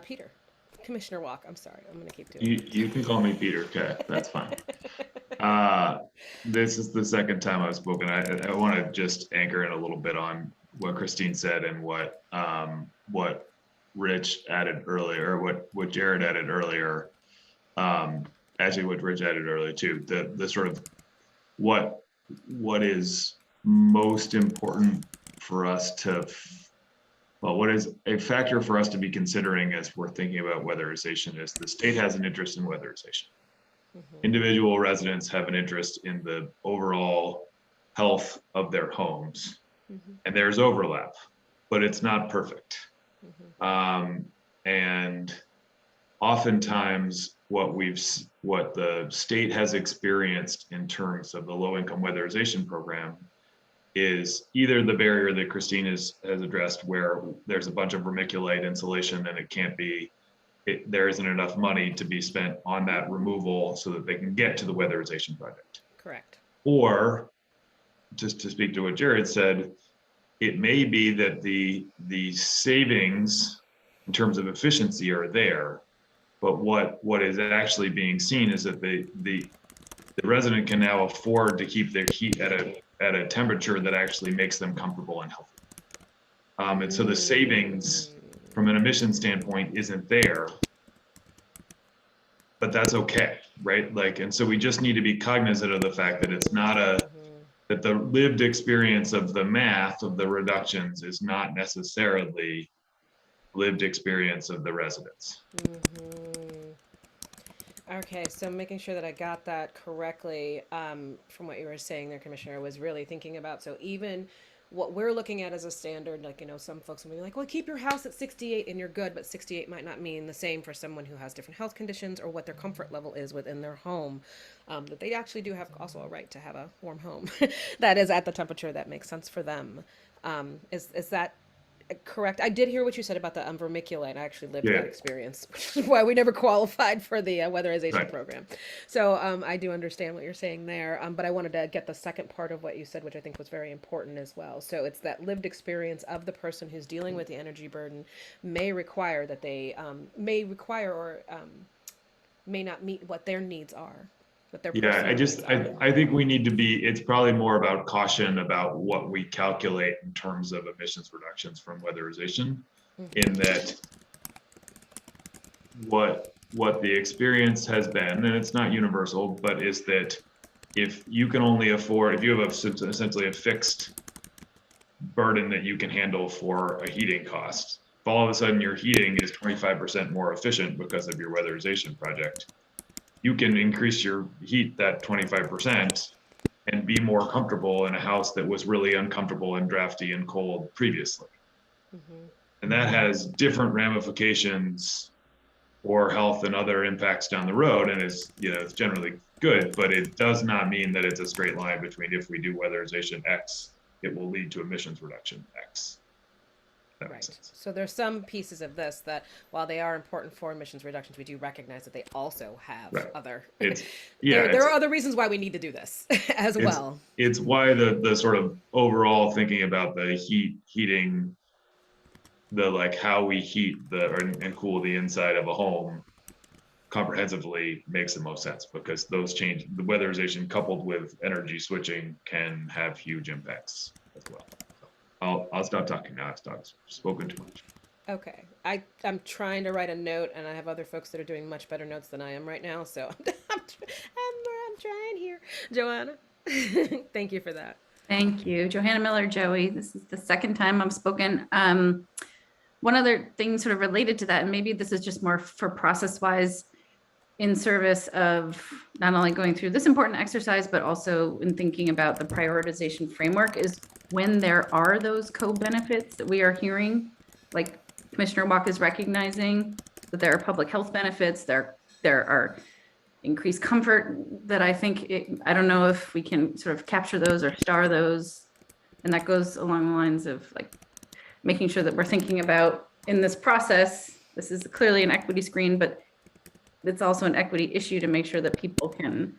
Peter, Commissioner Walk, I'm sorry, I'm gonna keep doing You can call me Peter, okay, that's fine. This is the second time I've spoken. I want to just anchor in a little bit on what Christine said and what Rich added earlier, or what Jared added earlier. Actually what Rich added earlier too, the sort of what is most important for us to, well, what is a factor for us to be considering as we're thinking about weatherization is the state has an interest in weatherization. Individual residents have an interest in the overall health of their homes, and there's overlap, but it's not perfect. And oftentimes what the state has experienced in terms of the low-income weatherization program is either the barrier that Christine has addressed, where there's a bunch of vermiculite insulation and it can't be, there isn't enough money to be spent on that removal so that they can get to the weatherization project. Correct. Or, just to speak to what Jared said, it may be that the savings in terms of efficiency are there, but what is actually being seen is that the resident can now afford to keep their heat at a temperature that actually makes them comfortable and healthy. And so the savings from an emission standpoint isn't there, but that's okay, right? Like, and so we just need to be cognizant of the fact that it's not that the lived experience of the math of the reductions is not necessarily lived experience of the residents. Okay, so making sure that I got that correctly from what you were saying there, Commissioner, was really thinking about, so even what we're looking at as a standard, like, you know, some folks will be like, well, keep your house at 68 and you're good, but 68 might not mean the same for someone who has different health conditions or what their comfort level is within their home, that they actually do have also a right to have a warm home that is at the temperature that makes sense for them. Is that correct? I did hear what you said about the vermiculite. I actually lived that experience, which is why we never qualified for the weatherization program. So I do understand what you're saying there, but I wanted to get the second part of what you said, which I think was very important as well. So it's that lived experience of the person who's dealing with the energy burden may require that they may not meet what their needs are. I think we need to be, it's probably more about caution about what we calculate in terms of emissions reductions from weatherization, in that what the experience has been, and it's not universal, but is that if you can only afford, if you have essentially a fixed burden that you can handle for a heating cost, if all of a sudden your heating is 25% more efficient because of your weatherization project, you can increase your heat that 25% and be more comfortable in a house that was really uncomfortable and drafty and cold previously. And that has different ramifications for health and other impacts down the road, and is, you know, it's generally good, but it does not mean that it's a straight line between if we do weatherization X, it will lead to emissions reduction X. That makes sense. So there's some pieces of this that, while they are important for emissions reductions, we do recognize that they also have other. There are other reasons why we need to do this as well. It's why the sort of overall thinking about the heating, the like how we heat and cool the inside of a home comprehensively makes the most sense, because those change, the weatherization coupled with energy switching can have huge impacts as well. I'll stop talking now. I've spoken too much. Okay, I'm trying to write a note, and I have other folks that are doing much better notes than I am right now, so I'm trying here. Joanna, thank you for that. Thank you. Johanna Miller, Joey. This is the second time I've spoken. One other thing sort of related to that, and maybe this is just more for process-wise, in service of not only going through this important exercise, but also in thinking about the prioritization framework, is when there are those co-benefits that we are hearing, like Commissioner Walk is recognizing that there are public health benefits, there are increased comfort that I think, I don't know if we can sort of capture those or star those. And that goes along the lines of like making sure that we're thinking about in this process, this is clearly an equity screen, but it's also an equity issue to make sure that people can,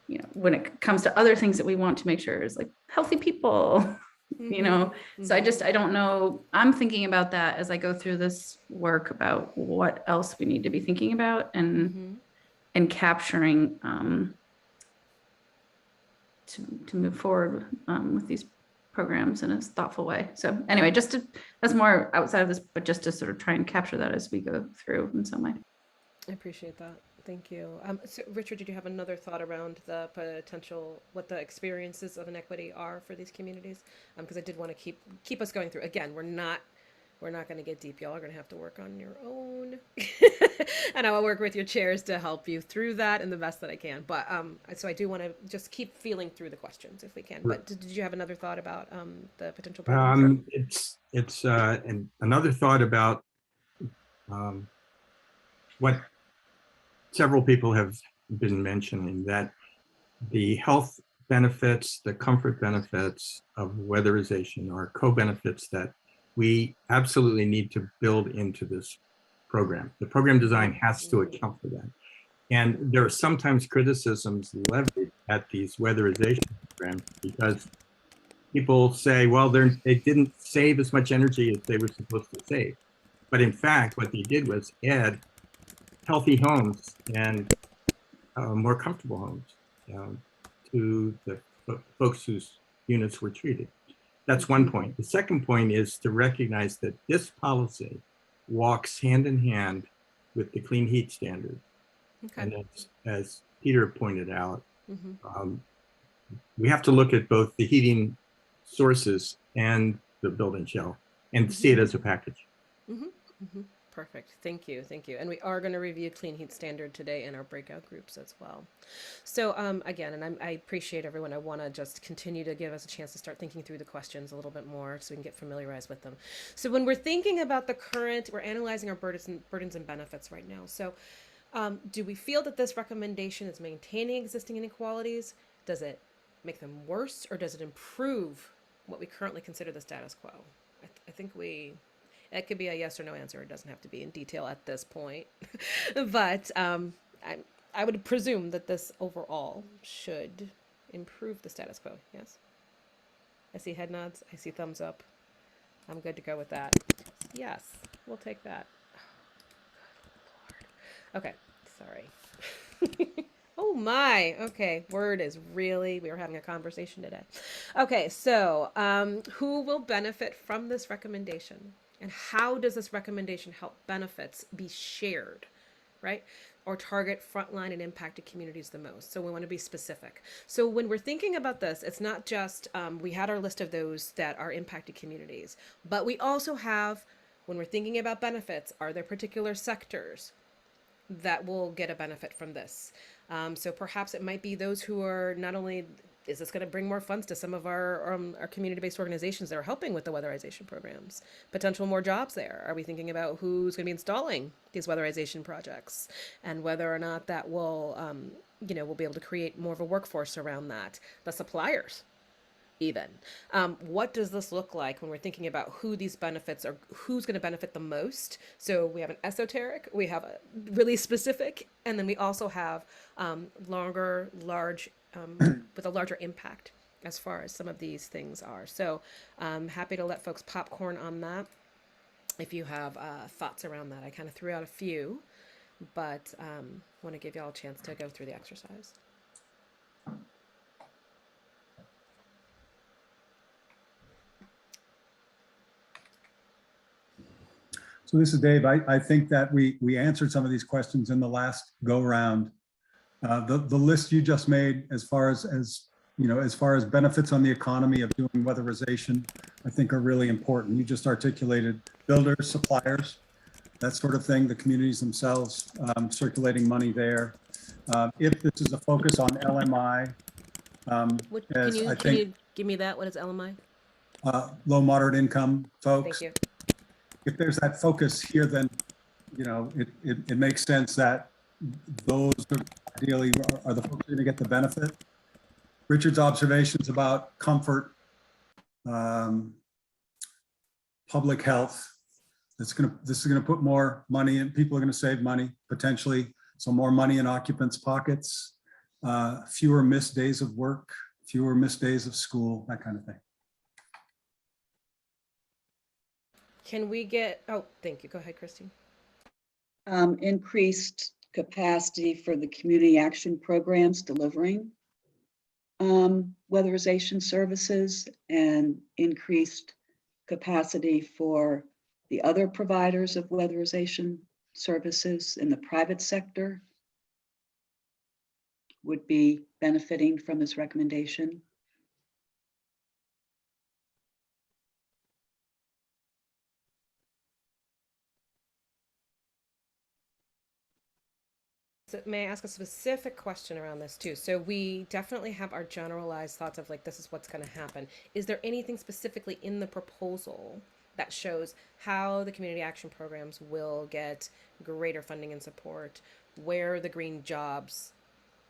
you know, when it comes to other things that we want to make sure is like healthy people, you know? So I don't know. I'm thinking about that as I go through this work about what else we need to be thinking about and capturing to move forward with these programs in a thoughtful way. So anyway, that's more outside of this, but just to sort of try and capture that as we go through in some way. I appreciate that. Thank you. So Richard, did you have another thought around the potential, what the experiences of inequity are for these communities? Because I did want to keep us going through. Again, we're not going to get deep. Y'all are going to have to work on your own. And I will work with your chairs to help you through that in the best that I can. But so I do want to just keep feeling through the questions if we can. But did you have another thought about the potential programs? It's and another thought about what several people have been mentioning, that the health benefits, the comfort benefits of weatherization are co-benefits that we absolutely need to build into this program. The program design has to account for that. And there are sometimes criticisms levied at these weatherization programs because people say, well, they didn't save as much energy as they were supposed to save. But in fact, what they did was add healthy homes and more comfortable homes to the folks whose units were treated. That's one point. The second point is to recognize that this policy walks hand in hand with the clean heat standard. Okay. And as Peter pointed out, we have to look at both the heating sources and the building shell and see it as a package. Perfect. Thank you. Thank you. And we are going to review clean heat standard today in our breakout groups as well. So again, and I appreciate everyone. I want to just continue to give us a chance to start thinking through the questions a little bit more so we can get familiarized with them. So when we're thinking about the current, we're analyzing our burdens and benefits right now. So do we feel that this recommendation is maintaining existing inequalities? Does it make them worse, or does it improve what we currently consider the status quo? I think it could be a yes or no answer. It doesn't have to be in detail at this point. But I would presume that this overall should improve the status quo. Yes? I see head nods. I see thumbs up. I'm good to go with that. Yes, we'll take that. Oh, good Lord. Okay, sorry. Oh my, okay, we were having a conversation today. Okay, so who will benefit from this recommendation? And how does this recommendation help benefits be shared, right? Or target frontline and impacted communities the most? So we want to be specific. So when we're thinking about this, it's not just, we had our list of those that are impacted communities, but we also have, when we're thinking about benefits, are there particular sectors that will get a benefit from this? So perhaps it might be those who are not only, is this going to bring more funds to some of our community-based organizations that are helping with the weatherization programs? Potential more jobs there. Are we thinking about who's going to be installing these weatherization projects and whether or not that will, we'll be able to create more of a workforce around that? The suppliers, even. What does this look like when we're thinking about who these benefits are, who's going to benefit the most? So we have an esoteric, we have a really specific, and then we also have with a larger impact as far as some of these things are. So I'm happy to let folks popcorn on that if you have thoughts around that. I kind of threw out a few, but want to give y'all a chance to go through the exercise. So this is Dave. I think that we answered some of these questions in the last go round. The list you just made, as far as benefits on the economy of doing weatherization, I think are really important. You just articulated builders, suppliers, that sort of thing, the communities themselves, circulating money there. If this is a focus on LMI, can you give me that? What is LMI? Low moderate income folks. Thank you. If there's that focus here, then it makes sense that those ideally are the folks who are going to get the benefit. Richard's observations about comfort, public health, this is going to put more money in. People are going to save money potentially, so more money in occupants' pockets, fewer missed days of work, fewer missed days of school, that kind of thing. Can we get, oh, thank you. Go ahead, Christine. Increased capacity for the community action programs delivering weatherization services, and increased capacity for the other providers of weatherization services in the private sector would be benefiting from this recommendation. So may I ask a specific question around this too? So we definitely have our generalized thoughts of like, this is what's going to happen. Is there anything specifically in the proposal that shows how the community action programs will get greater funding and support, where the green jobs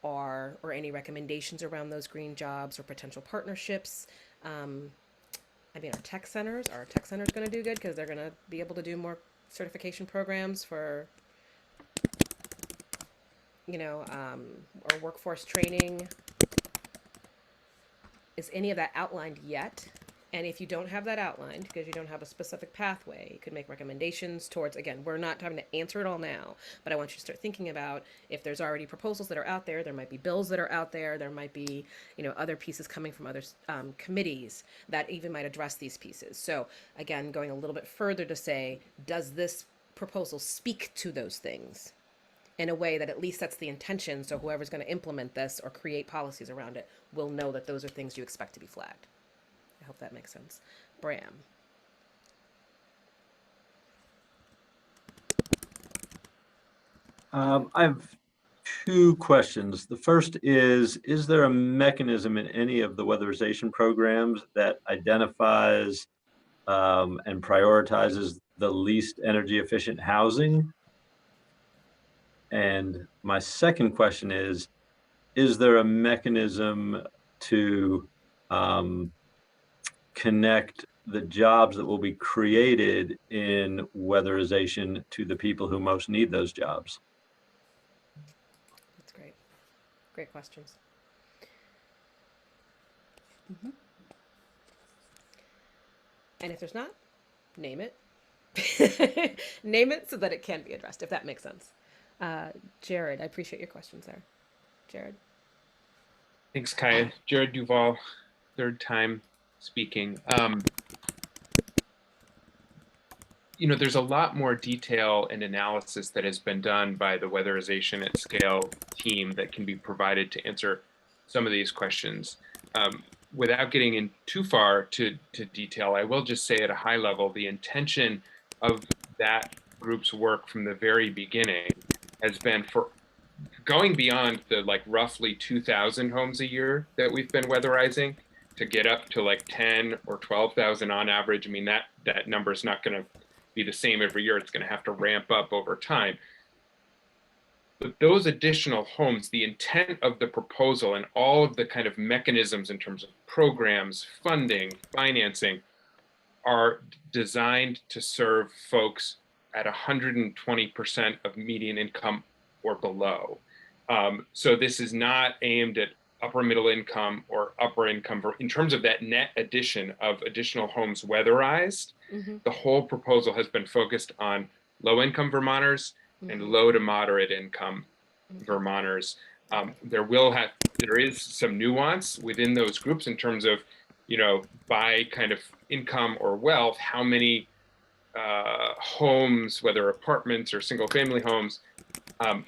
are, or any recommendations around those green jobs or potential partnerships? I mean, our tech centers going to do good because they're going to be able to do more certification programs for, you know, or workforce training. Is any of that outlined yet? And if you don't have that outlined, because you don't have a specific pathway, you could make recommendations towards, again, we're not having to answer it all now, but I want you to start thinking about if there's already proposals that are out there, there might be bills that are out there, there might be, you know, other pieces coming from other committees that even might address these pieces. So again, going a little bit further to say, does this proposal speak to those things in a way that at least sets the intention, so whoever's going to implement this or create policies around it will know that those are things you expect to be flagged. I hope that makes sense. Bram. I have two questions. The first is there a mechanism in any of the weatherization programs that identifies and prioritizes the least energy efficient housing? And my second question is there a mechanism to connect the jobs that will be created in weatherization to the people who most need those jobs? That's great. Great questions. And if there's not, name it. Name it so that it can be addressed, if that makes sense. Jared, I appreciate your questions there. Jared. Thanks, Kaya. Jared Duval, third time speaking. You know, there's a lot more detail and analysis that has been done by the Weatherization at Scale team that can be provided to answer some of these questions. Without getting in too far to detail, I will just say at a high level, the intention of that group's work from the very beginning has been for going beyond the like roughly 2,000 homes a year that we've been weatherizing to get up to like 10 or 12,000 on average. I mean, that number is not going to be the same every year. It's going to have to ramp up over time. But those additional homes, the intent of the proposal and all of the kind of mechanisms in terms of programs, funding, financing are designed to serve folks at 120% of median income or below. So this is not aimed at upper middle income or upper income. In terms of that net addition of additional homes weatherized, the whole proposal has been focused on low income Vermonters and low to moderate income Vermonters. There is some nuance within those groups in terms of, you know, by kind of income or wealth, how many homes, whether apartments or single family homes,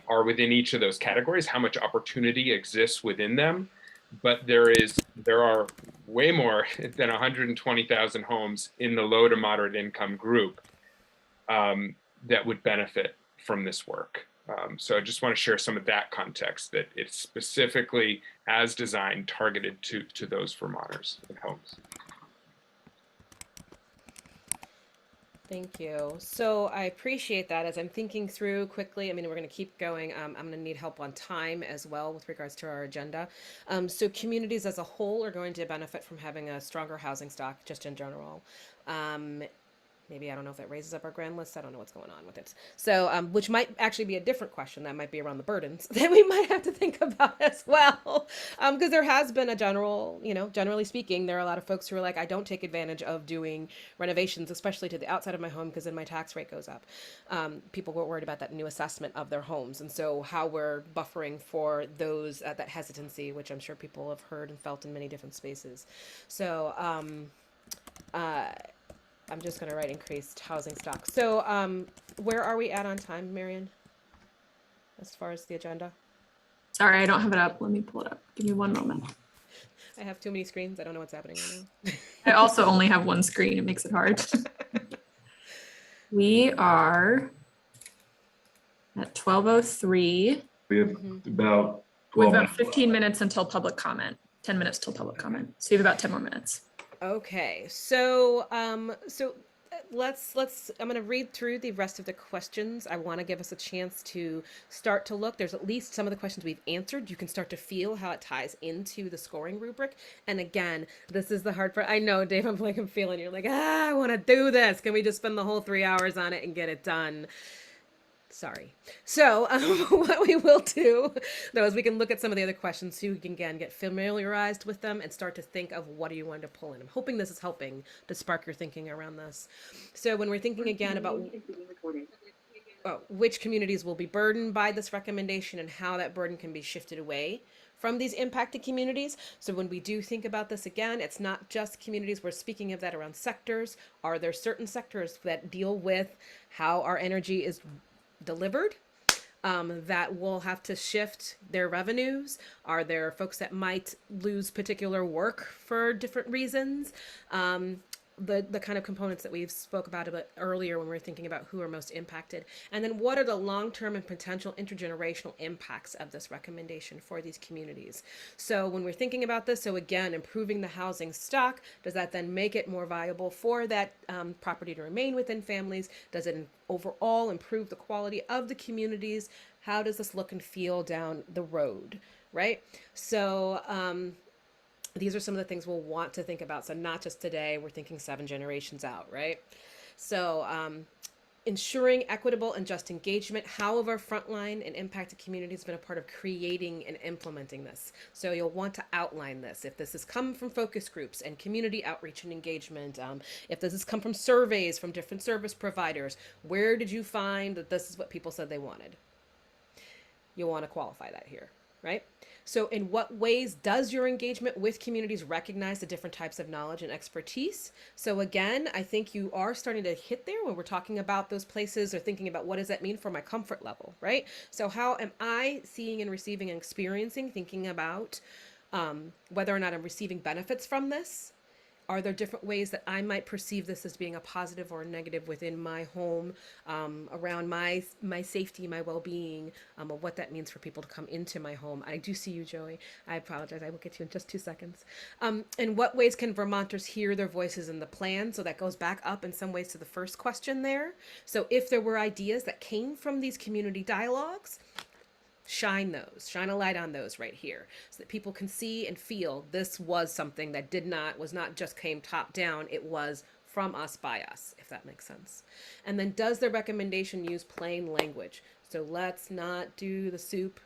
are within each of those categories, how much opportunity exists within them. But there are way more than 120,000 homes in the low to moderate income group that would benefit from this work. So I just want to share some of that context, that it's specifically as designed targeted to those Vermonters and homes. Thank you. So I appreciate that. As I'm thinking through quickly, I mean, we're going to keep going. I'm going to need help on time as well with regards to our agenda. So communities as a whole are going to benefit from having a stronger housing stock just in general. maybe, I don't know if it raises up our grand list. I don't know what's going on with it. So, which might actually be a different question that might be around the burdens that we might have to think about as well. Because there has been a general, generally speaking, there are a lot of folks who are like, I don't take advantage of doing renovations, especially to the outside of my home, because then my tax rate goes up. People were worried about that new assessment of their homes. And so how we're buffering for those, that hesitancy, which I'm sure people have heard and felt in many different spaces. So, I'm just going to write increased housing stock. So where are we at on time, Marion, as far as the agenda? Sorry, I don't have it up. Let me pull it up. Give me one moment. I have too many screens. I don't know what's happening right now. I also only have one screen. It makes it hard. We are at 12:03. We have about We've 12 got minutes. 15 minutes until public comment. 10 minutes till public comment. So you have about 10 more minutes. Okay, so let's I'm going to read through the rest of the questions. I want to give us a chance to start to look. There's at least some of the questions we've answered. You can start to feel how it ties into the scoring rubric. And again, this is the hard part. I know, Dave, I'm feeling you're like, I want to do this. Can we just spend the whole 3 hours on it and get it done? Sorry. So what we will do, though, is we can look at some of the other questions so you can, again, get familiarized with them and start to think of what do you want to pull in. I'm hoping this is helping to spark your thinking around this. So when we're thinking again about which communities will be burdened by this recommendation and how that burden can be shifted away from these impacted communities. So when we do think about this again, it's not just communities. We're speaking of that around sectors. Are there certain sectors that deal with how our energy is delivered that will have to shift their revenues? Are there folks that might lose particular work for different reasons? The kind of components that we've spoke about a bit earlier when we were thinking about who are most impacted. And then what are the long-term and potential intergenerational impacts of this recommendation for these communities? So when we're thinking about this, so again, improving the housing stock, does that then make it more viable for that property to remain within families? Does it overall improve the quality of the communities? How does this look and feel down the road, right? So these are some of the things we'll want to think about. So not just today, we're thinking 7 generations out, right? So ensuring equitable and just engagement. How have our frontline and impacted communities been a part of creating and implementing this? So you'll want to outline this. If this has come from focus groups and community outreach and engagement, if this has come from surveys from different service providers, where did you find that this is what people said they wanted? You'll want to qualify that here, right? So in what ways does your engagement with communities recognize the different types of knowledge and expertise? So again, I think you are starting to hit there when we're talking about those places or thinking about what does that mean for my comfort level, right? So how am I seeing and receiving and experiencing, thinking about whether or not I'm receiving benefits from this? Are there different ways that I might perceive this as being a positive or a negative within my home, around my safety, my well-being, of what that means for people to come into my home? I do see you, Joey. I apologize. I will get to you in just 2 seconds. In what ways can Vermonters hear their voices in the plan? So that goes back up in some ways to the first question there. So if there were ideas that came from these community dialogues, shine a light on those right here so that people can see and feel this was something that was not just came top down, it was from us by us, if that makes sense. And then does the recommendation use plain language? So let's not do the soup,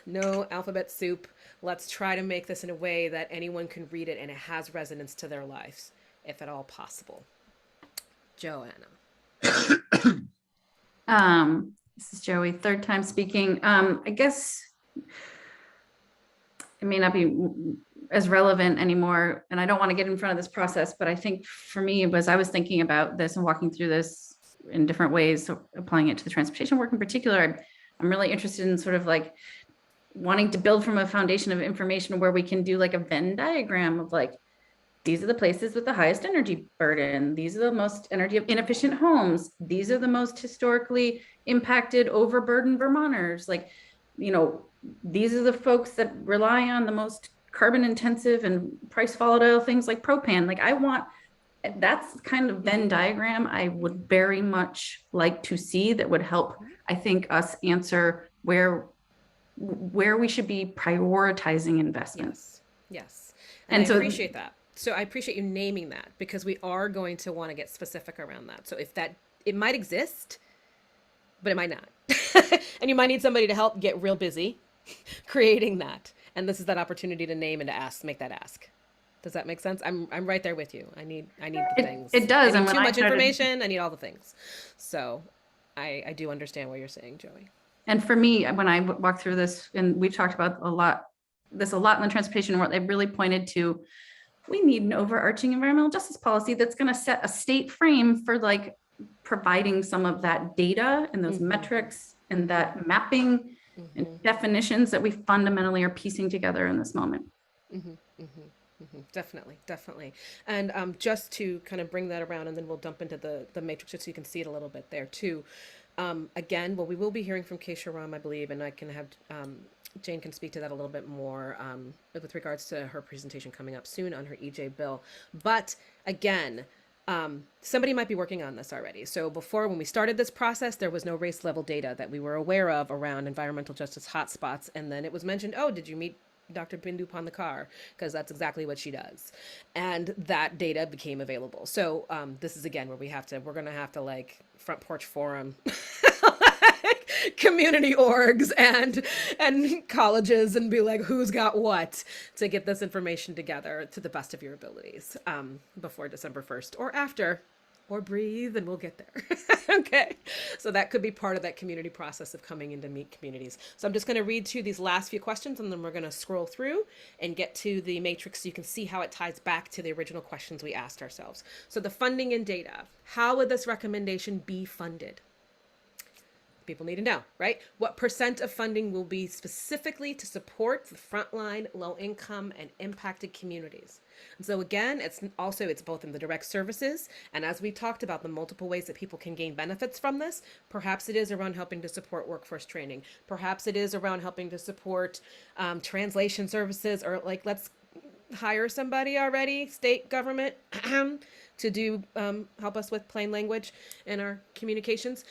no alphabet soup. Let's try to make this in a way that anyone can read it and it has resonance to their lives, if at all possible. Joanna. This is Joey, third time speaking. I guess it may not be as relevant anymore, and I don't want to get in front of this process, but I think for me, as I was thinking about this and walking through this in different ways, so applying it to the transportation work in particular, I'm really interested in sort of like wanting to build from a foundation of information where we can do like a Venn diagram of like, these are the places with the highest energy burden. These are the most energy inefficient homes. These are the most historically impacted, overburdened Vermonters. Like, these are the folks that rely on the most carbon intensive and price volatile things like propane. Like that's kind of Venn diagram I would very much like to see that would help, I think, us answer where we should be prioritizing investments. Yes. And I appreciate that. So I appreciate you naming that, because we are going to want to get specific around that. So if that, it might exist, but it might not. And you might need somebody to help get real busy creating that. And this is that opportunity to name and to ask, make that ask. Does that make sense? I'm right there with you. I need the things. It does, I and need when too I much started- information. I need all the things. So I do understand what you're saying, Joey. And for me, when I walked through this, and we talked about a lot in the transportation world, they really pointed to, we need an overarching environmental justice policy that's going to set a state frame for like providing some of that data and those metrics and that mapping and definitions that we fundamentally are piecing together in this moment. Definitely. And just to kind of bring that around, and then we'll dump into the matrix just so you can see it a little bit there too. Again, well, we will be hearing from Keisha Ram, I believe, and I can have Jane can speak to that a little bit more with regards to her presentation coming up soon on her EJ bill. But again, somebody might be working on this already. So before, when we started this process, there was no race level data that we were aware of around environmental justice hotspots. And then it was mentioned, oh, did you meet Dr. Bindu Pandekar? Because that's exactly what she does. And that data became available. So this is again where we're going to have to like front porch forum community orgs and colleges and be like, who's got what, to get this information together to the best of your abilities before December 1st or after, or breathe and we'll get there. Okay. So that could be part of that community process of coming in to meet communities. So I'm just going to read to these last few questions, and then we're going to scroll through and get to the matrix so you can see how it ties back to the original questions we asked ourselves. So the funding and data, how would this recommendation be funded? People need to know, right? What % of funding will be specifically to support the frontline, low income, and impacted communities? And so again, it's both in the direct services, and as we talked about the multiple ways that people can gain benefits from this, perhaps it is around helping to support workforce training. Perhaps it is around helping to support translation services, or like, let's hire somebody already, state government, to do help us with plain language in our communications.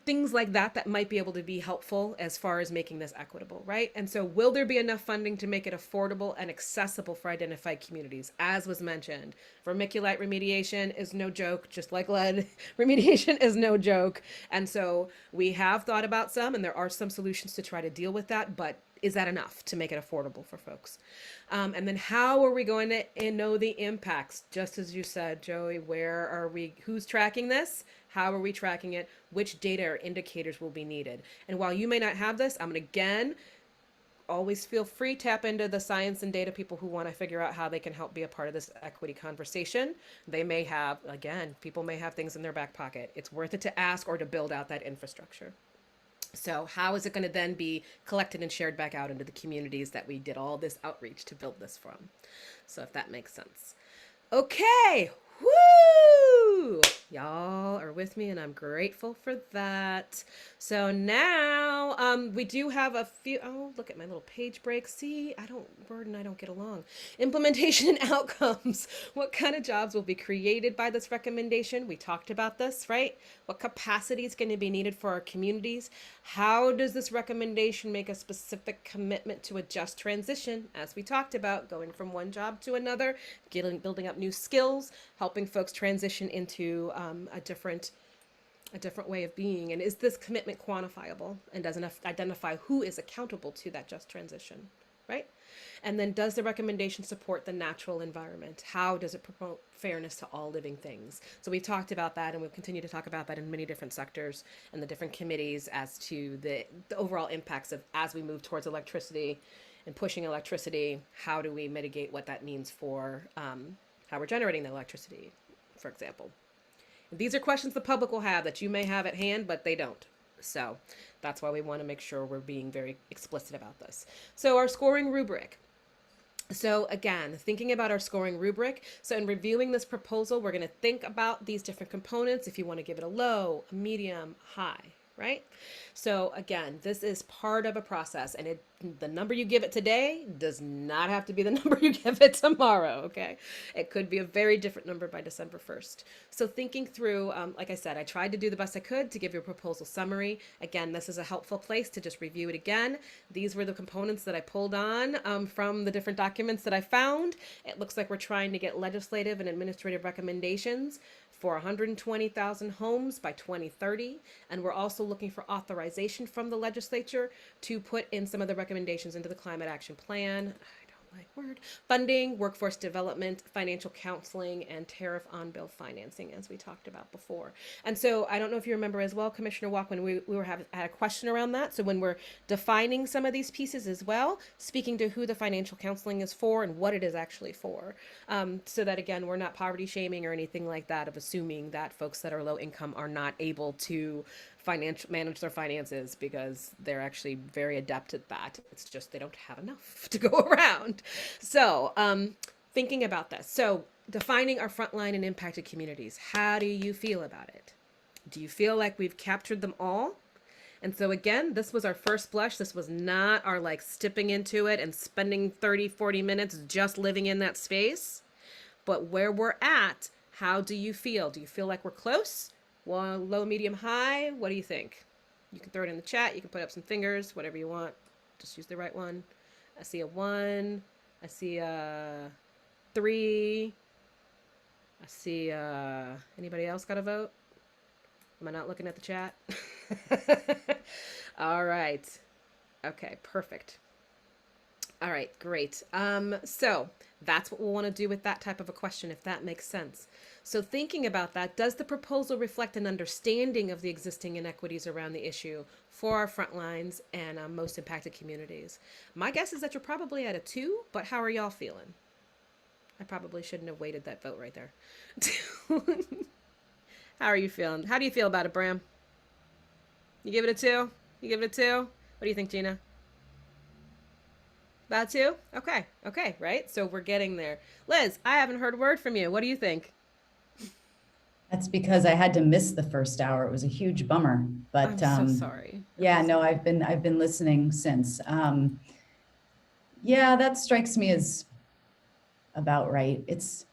Things like that might be able to be helpful as far as making this equitable, right? And so will there be enough funding to make it affordable and accessible for identified communities? As was mentioned, vermiculite remediation is no joke, just like lead remediation is no joke. And so we have thought about some, and there are some solutions to try to deal with that, but is that enough to make it affordable for folks? And then how are we going to know the impacts? Just as you said, Joey, who's tracking this? How are we tracking it? Which data or indicators will be needed? And while you may not have this, I'm going to again, always feel free, tap into the science and data people who want to figure out how they can help be a part of this equity conversation. They may have, again, people may have things in their back pocket. It's worth it to ask or to build out that infrastructure. So how is it going to then be collected and shared back out into the communities that we did all this outreach to build this from? So if that makes sense. Okay. Woo! Y'all are with me, and I'm grateful for that. So now we do have a few, oh, look at my little page break. See, I don't get along. Implementation and outcomes. What kind of jobs will be created by this recommendation? We talked about this, right? What capacity is going to be needed for our communities? How does this recommendation make a specific commitment to a just transition, as we talked about, going from one job to another, building up new skills, helping folks transition into a different way of being? And is this commitment quantifiable, and does it identify who is accountable to that just transition, right? And then does the recommendation support the natural environment? How does it promote fairness to all living things? So we've talked about that, and we'll continue to talk about that in many different sectors and the different committees as to the overall impacts of, as we move towards electricity and pushing electricity, how do we mitigate what that means for how we're generating the electricity, for example. These are questions the public will have that you may have at hand, but they don't. So that's why we want to make sure we're being very explicit about this. So our scoring rubric. So again, thinking about our scoring rubric. So in reviewing this proposal, we're going to think about these different components. If you want to give it a low, a medium, high, right? So again, this is part of a process, and the number you give it today does not have to be the number you give it tomorrow, okay? It could be a very different number by December 1st. So thinking through, like I said, I tried to do the best I could to give you a proposal summary. Again, this is a helpful place to just review it again. These were the components that I pulled on from the different documents that I found. It looks like we're trying to get legislative and administrative recommendations for 120,000 homes by 2030. And we're also looking for authorization from the legislature to put in some of the recommendations into the climate action plan. Funding, workforce development, financial counseling, and tariff on-bill financing, as we talked about before. And so I don't know if you remember as well, Commissioner Walk, when we had a question around that. So when we're defining some of these pieces as well, speaking to who the financial counseling is for and what it is actually for, so that, again, we're not poverty shaming or anything like that, of assuming that folks that are low income are not able to manage their finances, because they're actually very adept at that. It's just they don't have enough to go around. So thinking about this, so defining our frontline and impacted communities, how do you feel about it? Do you feel like we've captured them all? And so again, this was our first blush. This was not our like stepping into it and spending 30-40 minutes just living in that space. But where we're at, how do you feel? Do you feel like we're close? Well, low, medium, high? What do you think? You can throw it in the chat. You can put up some fingers, whatever you want. Just use the right one. I see a 1. I see a 3. I see anybody else got a vote? Am I not looking at the chat? All right. Okay, perfect. All right, great. So that's what we'll want to do with that type of a question, if that makes sense. So thinking about that, does the proposal reflect an understanding of the existing inequities around the issue for our front lines and most impacted communities? My guess is that you're probably at a 2, but how are y'all feeling? I probably shouldn't have weighted that vote right there. How are you feeling? How do you feel about it, Bram? You give it a 2? You give it a 2? What do you think, Gina? About 2? Okay. Okay, right? So we're getting there. Liz, I haven't heard a word from you. What do you think? That's because I had to miss the first hour. It was a huge bummer, but I'm so sorry. yeah, no, I've been listening since. Yeah, that strikes me as about right. It's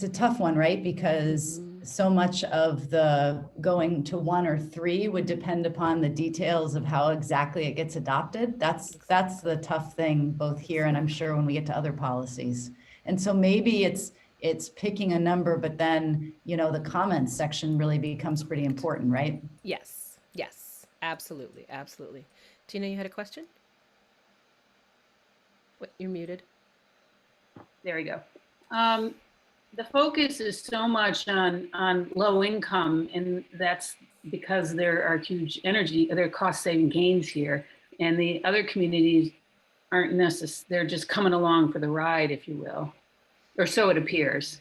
a tough one, right? Because so much of the going to 1 or 3 would depend upon the details of how exactly it gets adopted. That's the tough thing, both here and I'm sure when we get to other policies. And so maybe it's picking a number, but then, you know, the comments section really becomes pretty important, right? Yes, yes, absolutely, absolutely. Tina, you had a question? What, you're muted. There we go. The focus is so much on low income, and that's because there are huge there are cost saving gains here, and the other communities aren't necessary. They're just coming along for the ride, if you will, or so it appears.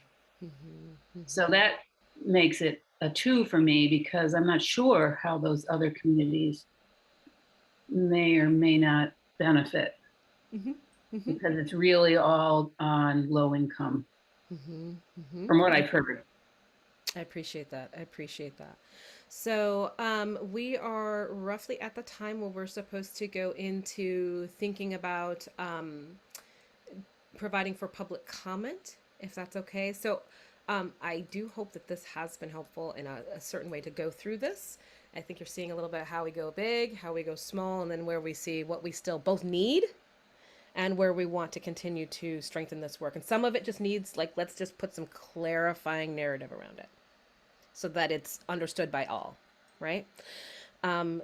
So that makes it a 2 for me, because I'm not sure how those other communities may or may not benefit, because it's really all on low income. From what I've heard. I appreciate that. I appreciate that. So we are roughly at the time where we're supposed to go into thinking about providing for public comment, if that's okay. So I do hope that this has been helpful in a certain way to go through this. I think you're seeing a little bit how we go big, how we go small, and then where we see what we still both need and where we want to continue to strengthen this work. And some of it just needs, like, let's just put some clarifying narrative around it so that it's understood by all, right?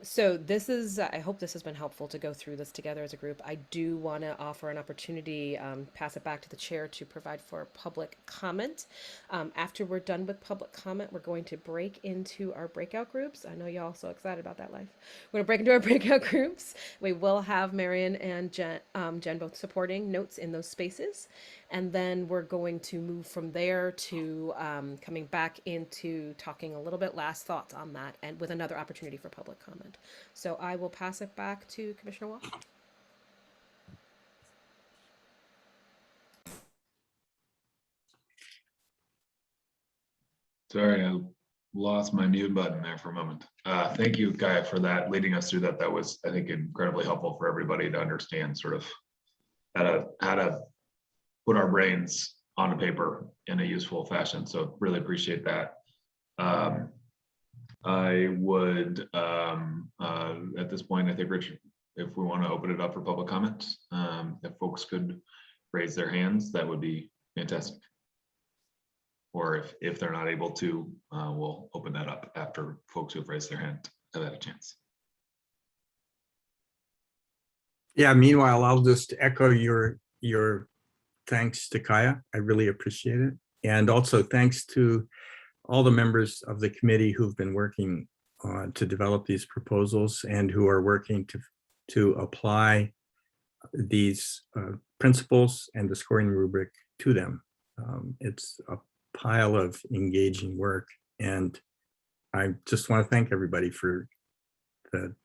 So this is, I hope this has been helpful to go through this together as a group. I do want to offer an opportunity, pass it back to the chair to provide for public comment. After we're done with public comment, we're going to break into our breakout groups. I know y'all are so excited about that life. We're going to break into our breakout groups. We will have Marion and Jen both supporting notes in those spaces. And then we're going to move from there to coming back into talking a little bit last thoughts on that, and with another opportunity for public comment. So I will pass it back to Commissioner Wall. Sorry, lost my mute button there for a moment. Thank you, Guy, for that, leading us through that. That was, I think, incredibly helpful for everybody to understand sort of how to put our brains on a paper in a useful fashion. So really appreciate that. I would, at this point, I think, Richard, if we want to open it up for public comment, if folks could raise their hands, that would be fantastic. Or if they're not able to, we'll open that up after folks who've raised their hand have had a chance. Yeah, meanwhile, I'll just echo your thanks to Kaya. I really appreciate it. And also thanks to all the members of the committee who've been working to develop these proposals and who are working to apply these principles and the scoring rubric to them. It's a pile of engaging work, and I just want to thank everybody for the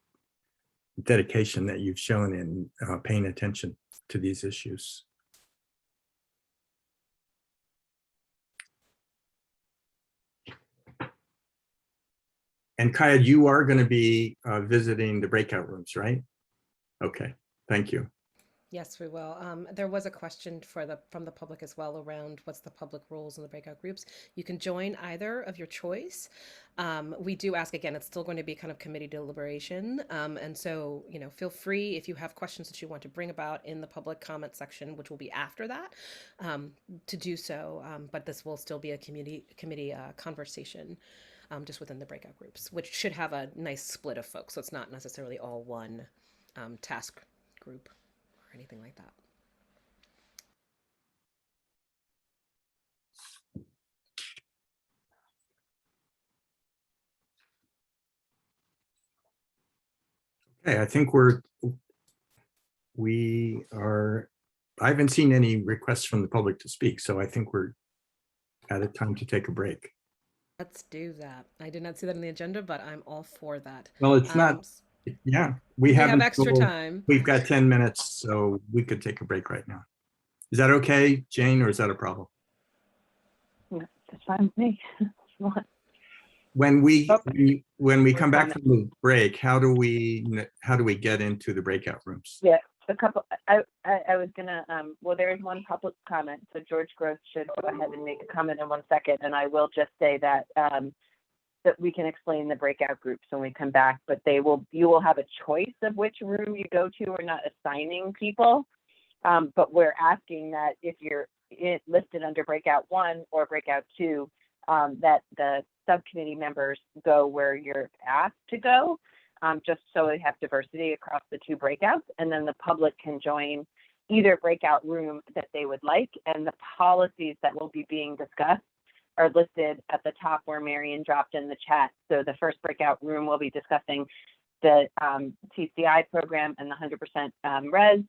dedication that you've shown in paying attention to these issues. And Kaya, you are going to be visiting the breakout rooms, right? Okay, thank you. Yes, we will. There was a question from the public as well around what's the public roles in the breakout groups. You can join either of your choice. We do ask, again, it's still going to be kind of committee deliberation. And so, feel free if you have questions that you want to bring about in the public comment section, which will be after that, to do so. But this will still be a committee conversation just within the breakout groups, which should have a nice split of folks. So it's not necessarily all one task group or anything like that. Okay, I think I haven't seen any requests from the public to speak, so I think we're at a time to take a break. Let's do that. I did not see that on the agenda, but I'm all for that. Well, it's not, yeah, we have extra time. We've got 10 minutes, so we could take a break right now. Is that okay, Jane, or is that a problem? That's fine with me. When we come back from the break, how do we get into the breakout rooms? Yeah, a couple. I was gonna. Well, there is one public comment, so George Gross should go ahead and make a comment in 1 second, and I will just say that that we can explain the breakout groups when we come back. But you will have a choice of which room you go to. We're not assigning people, but we're asking that if you're listed under breakout 1 or breakout 2, that the subcommittee members go where you're asked to go, just so we have diversity across the 2 breakouts, and then the public can join either breakout room that they would like, and the policies that will be being discussed are listed at the top where Marion dropped in the chat. So the first breakout room will be discussing the TCI program and the 100% res,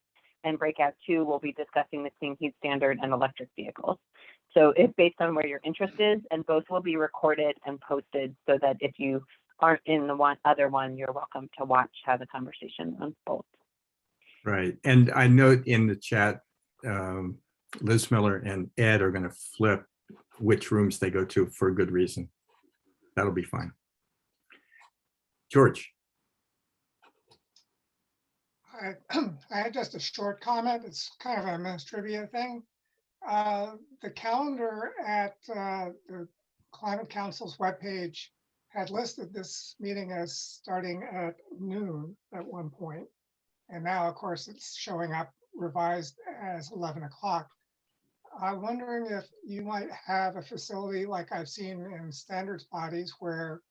and breakout 2 will be discussing the clean heat standard and electric vehicles. So it's based on where your interest is, and both will be recorded and posted so that if you aren't in the other one, you're welcome to watch how the conversation unfolds. Right. And I note in the chat, Liz Miller and Ed are going to flip which rooms they go to for a good reason. That'll be fine. George. I had just a short comment. It's kind of a men's trivia thing. The calendar at the Climate Council's webpage had listed this meeting as starting at noon at one point. And now, of course, it's showing up revised as 11 o'clock. I'm wondering if you might have a facility like I've seen in standards bodies where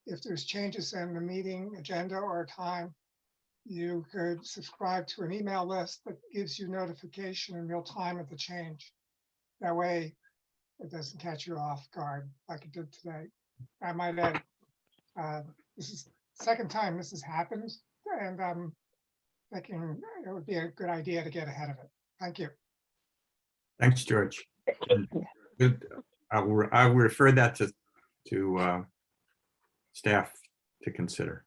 if there's changes in the meeting agenda or time, you could subscribe to an email list that gives you notification in real time of the change. That way it doesn't catch you off guard like it did today. I might add, this is the second time this has happened, and I'm thinking it would be a good idea to get ahead of it. Thank you. Thanks, George. I'll refer that to staff to consider.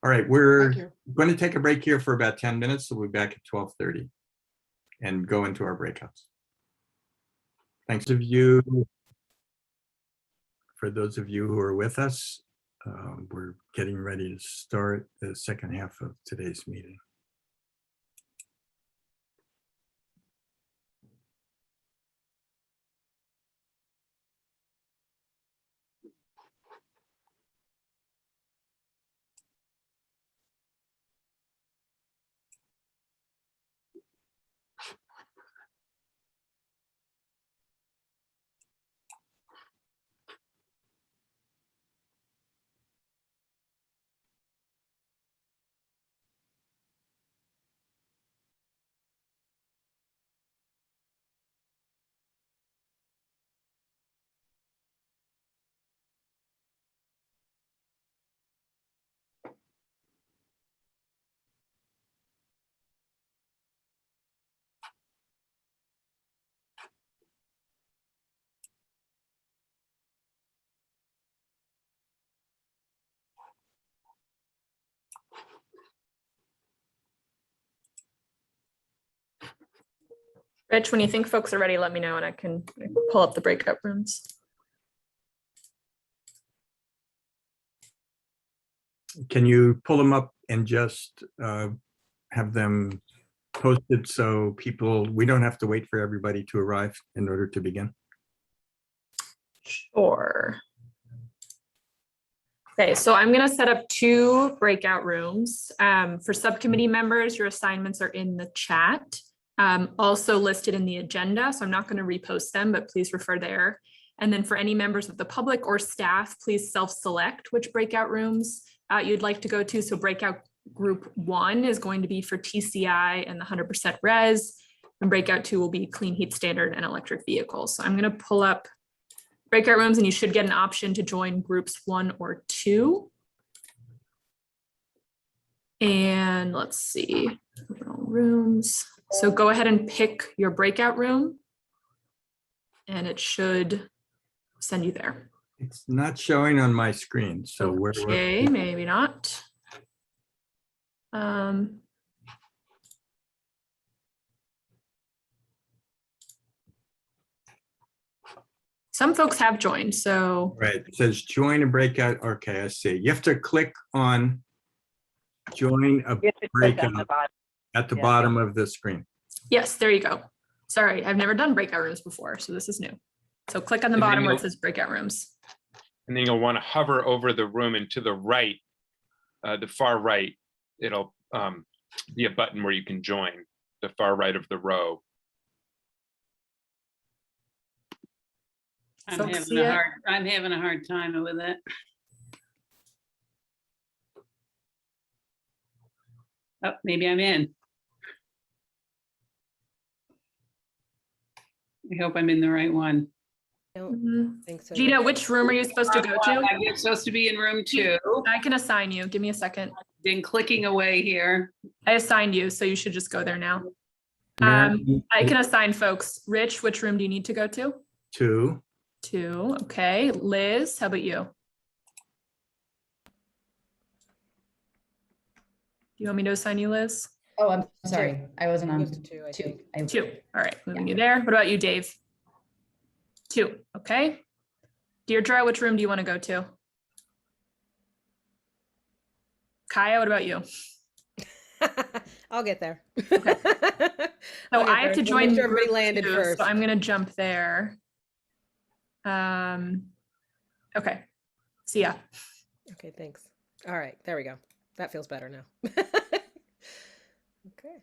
All right, we're going to take a break here for about 10 minutes. So we'll be back at 12:30 and go into our breakouts. Thanks of you. for those of you who are with us, we're getting ready to start the second half of today's meeting. Rich, when you think folks are ready, let me know and I can pull up the breakout rooms. Can you pull them up and just have them posted so we don't have to wait for everybody to arrive in order to begin? Sure. Okay, so I'm going to set up 2 breakout rooms. For subcommittee members, your assignments are in the chat, also listed in the agenda. So I'm not going to repost them, but please refer there. And then for any members of the public or staff, please self-select which breakout rooms you'd like to go to. So breakout group 1 is going to be for TCI and the 100% res, and breakout 2 will be clean heat standard and electric vehicles. So I'm going to pull up breakout rooms and you should get an option to join groups 1 or 2. And let's see, rooms. So go ahead and pick your breakout room and it should send you there. It's not showing on my screen, so Okay, maybe not. Some folks have joined, so. Right, it says join a breakout. Okay, I see. You have to click on join a You have to click on the breakout bottom. at the Yeah. bottom of the screen. Yes, there you go. Sorry, I've never done breakout rooms before, so this is new. So click on the And then bottom where it you'll- says breakout rooms. And then you'll want to hover over the room, and to the right, the far right, it'll be a button where you can join the far right of the row. Folks see it? I'm having a hard time with it. Oh, maybe I'm in. I hope I'm in the right one. I don't Mhm. think so. Gina, which room are you supposed to go to? I'm supposed to be in room 2. I can assign you. Give me a second. Been clicking away here. I assigned you, so you should just go there now. Mary, I can assign folks. Rich, which room do you need to go to? 2. 2, okay. Liz, how about you? Do you want me to assign you, Liz? Oh, I'm sorry. I wasn't on Goes to 2, I 2. think. 2, all right, moving you there. What about you, Dave? 2, okay. Deirdre, which room do you want to go to? Kaya, what about you? I'll get there. So I have to join Make sure everybody group landed 2, first. so I'm gonna jump there. Okay, see ya. Okay, thanks. All right, there we go. That feels better now. Okay.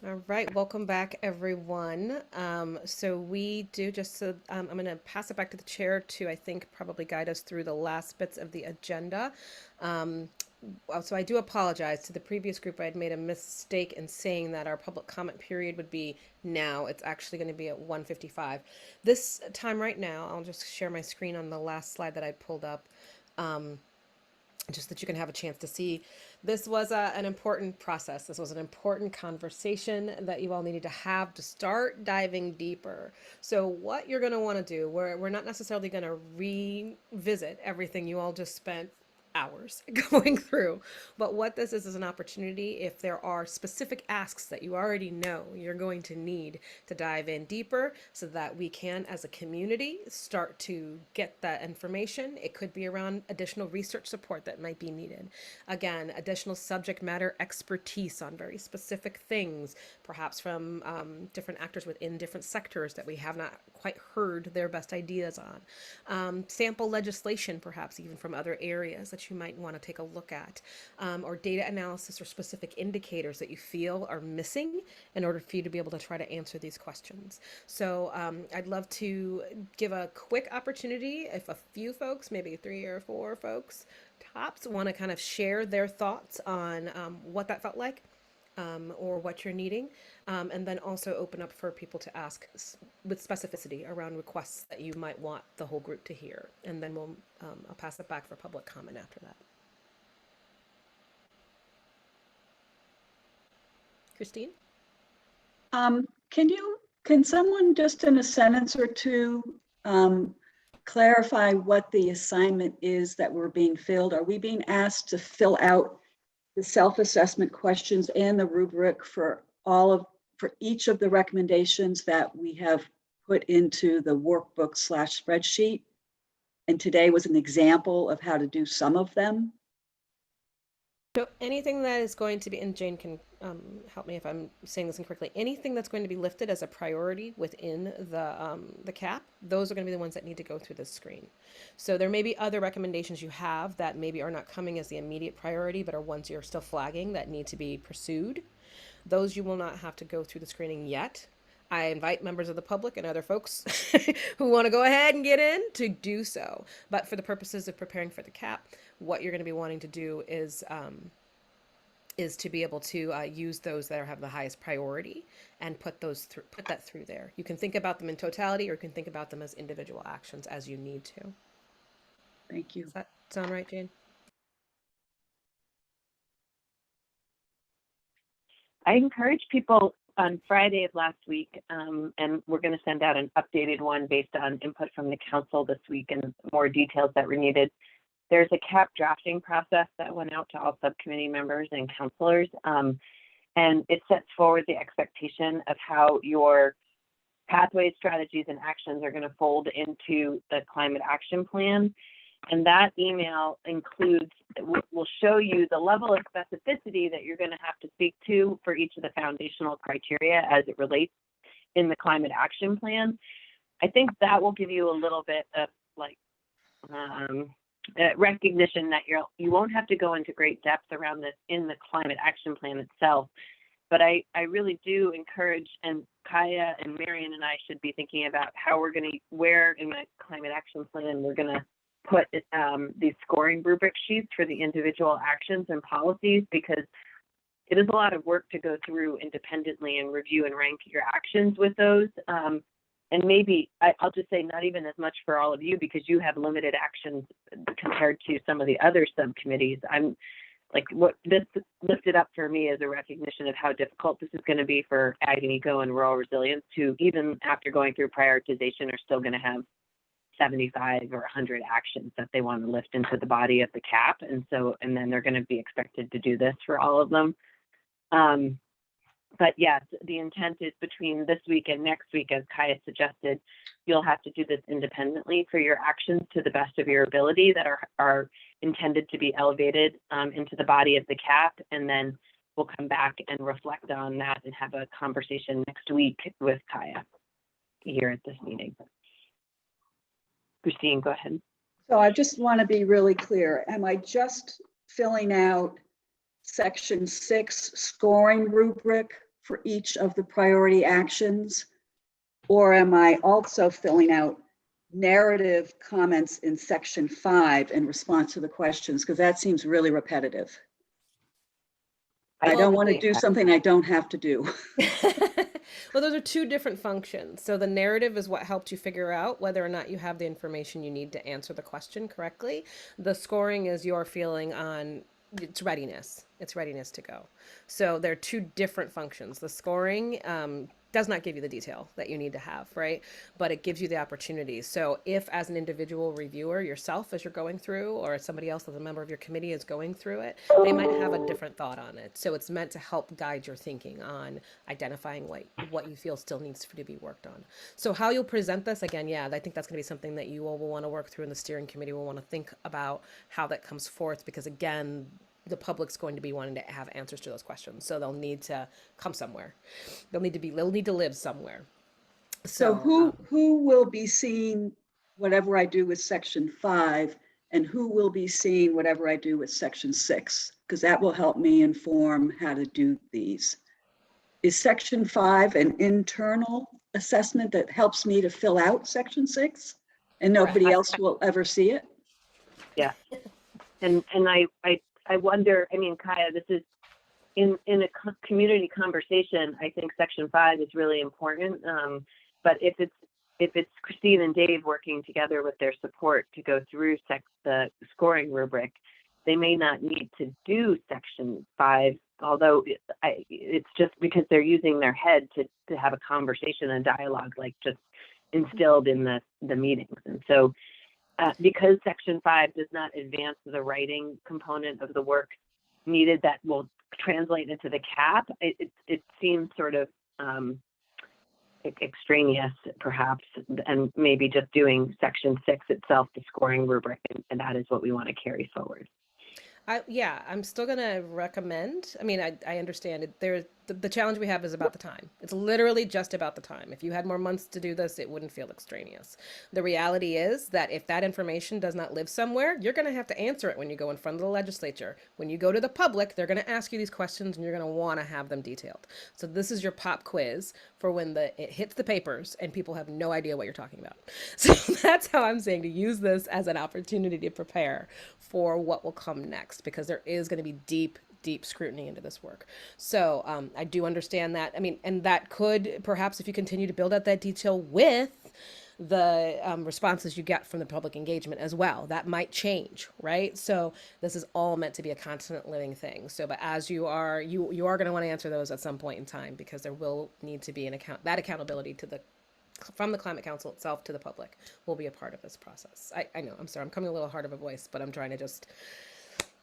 All right, welcome back, everyone. So we do just so I'm going to pass it back to the chair to, I think, probably guide us through the last bits of the agenda. So I do apologize to the previous group. I had made a mistake in saying that our public comment period would be now. It's actually going to be at 1:55. This time right now, I'll just share my screen on the last slide that I pulled up. Just that you can have a chance to see. This was an important process. This was an important conversation that you all needed to have to start diving deeper. So what you're going to want to do, we're not necessarily going to revisit everything you all just spent hours going through, but what this is an opportunity, if there are specific asks that you already know you're going to need to dive in deeper so that we can as a community start to get that information. It could be around additional research support that might be needed, again, additional subject matter expertise on very specific things, perhaps from different actors within different sectors that we have not quite heard their best ideas on, sample legislation perhaps even from other areas that you might want to take a look at, or data analysis or specific indicators that you feel are missing in order for you to be able to try to answer these questions. So I'd love to give a quick opportunity if a few folks, maybe 3 or 4 folks tops, want to kind of share their thoughts on what that felt like, or what you're needing, and then also open up for people to ask with specificity around requests that you might want the whole group to hear. And then I'll pass it back for public comment after that. Christine? Can someone just in a sentence or two clarify what the assignment is that we're being filled? Are we being asked to fill out the self-assessment questions and the rubric for each of the recommendations that we have put into the workbook / spreadsheet? And today was an example of how to do some of them. So anything that is going to be, and Jane can help me if I'm saying this incorrectly, anything that's going to be lifted as a priority within the CAP, those are going to be the ones that need to go through this screen. So there may be other recommendations you have that maybe are not coming as the immediate priority, but are ones you're still flagging that need to be pursued. Those you will not have to go through the screening yet. I invite members of the public and other folks who want to go ahead and get in to do so. But for the purposes of preparing for the CAP, what you're going to be wanting to do is to be able to use those that have the highest priority and put that through there. You can think about them in totality, or you can think about them as individual actions as you need to. Thank you. Does that sound right, Jane? I encourage people on Friday of last week, and we're going to send out an updated one based on input from the council this week and more details that were needed. There's a CAP drafting process that went out to all subcommittee members and counselors, and it sets forward the expectation of how your pathways, strategies, and actions are going to fold into the climate action plan. And that email will show you the level of specificity that you're going to have to speak to for each of the foundational criteria as it relates in the climate action plan. I think that will give you a little bit of recognition that you won't have to go into great depth around this in the climate action plan itself. But I really do encourage, and Kaya and Marion and I should be thinking about how where in the climate action plan we're going to put these scoring rubric sheets for the individual actions and policies, because it is a lot of work to go through independently and review and rank your actions with those. And maybe I'll just say not even as much for all of you, because you have limited actions compared to some of the other subcommittees. I'm like, what this lifted up for me is a recognition of how difficult this is going to be for Ag and Eco and Rural Resilience, who even after going through prioritization are still going to have 75 or 100 actions that they want to lift into the body of the CAP. And then they're going to be expected to do this for all of them. But yes, the intent is between this week and next week, as Kaya suggested, you'll have to do this independently for your actions to the best of your ability that are intended to be elevated into the body of the CAP. And then we'll come back and reflect on that and have a conversation next week with Kaya here at this meeting. Christine, go ahead. So I just want to be really clear. Am I just filling out section 6 scoring rubric for each of the priority actions? Or am I also filling out narrative comments in section 5 in response to the questions? Because that seems really repetitive. I don't want to do something I don't have to do. Well, those are two different functions. So the narrative is what helped you figure out whether or not you have the information you need to answer the question correctly. The scoring is your feeling on its readiness. It's readiness to go. So they're two different functions. The scoring does not give you the detail that you need to have, right? But it gives you the opportunity. So if as an individual reviewer yourself, as you're going through, or somebody else as a member of your committee is going through it, they might have a different thought on it. So it's meant to help guide your thinking on identifying what you feel still needs to be worked on. So how you'll present this, again, yeah, I think that's gonna be something that you all will wanna work through, and the steering committee will wanna think about how that comes forth, because again, the public's going to be wanting to have answers to those questions. So they'll need to come somewhere. They'll need to live somewhere. So who will be seeing whatever I do with section 5, and who will be seeing whatever I do with section 6? Because that will help me inform how to do these. Is section 5 an internal assessment that helps me to fill out section 6 and nobody else will ever see it? Yeah. And I wonder, I mean, Kaya, this is in a community conversation. I think section 5 is really important. But if it's Christine and Dave working together with their support to go through the scoring rubric, they may not need to do section 5, although it's just because they're using their head to have a conversation and dialogue, like just instilled in the meetings. And so because section 5 does not advance the writing component of the work needed that will translate into the cap, it seems sort of extraneous, perhaps, and maybe just doing section 6 itself, the scoring rubric, and that is what we want to carry forward. I'm still gonna recommend. I mean, I understand it. The challenge we have is about the time. It's literally just about the time. If you had more months to do this, it wouldn't feel extraneous. The reality is that if that information does not live somewhere, you're gonna have to answer it when you go in front of the legislature. When you go to the public, they're gonna ask you these questions, and you're gonna want to have them detailed. So this is your pop quiz for when it hits the papers and people have no idea what you're talking about. So that's how I'm saying to use this as an opportunity to prepare for what will come next, because there is going to be deep scrutiny into this work. So I do understand that. I mean, and that could perhaps, if you continue to build out that detail with the responses you get from the public engagement as well, that might change, right? So this is all meant to be a constant living thing. So, but as you are going to want to answer those at some point in time, because there will need to be that accountability from the Climate Council itself to the public will be a part of this process. I know, I'm sorry, I'm coming a little hard of a voice, but I'm trying to just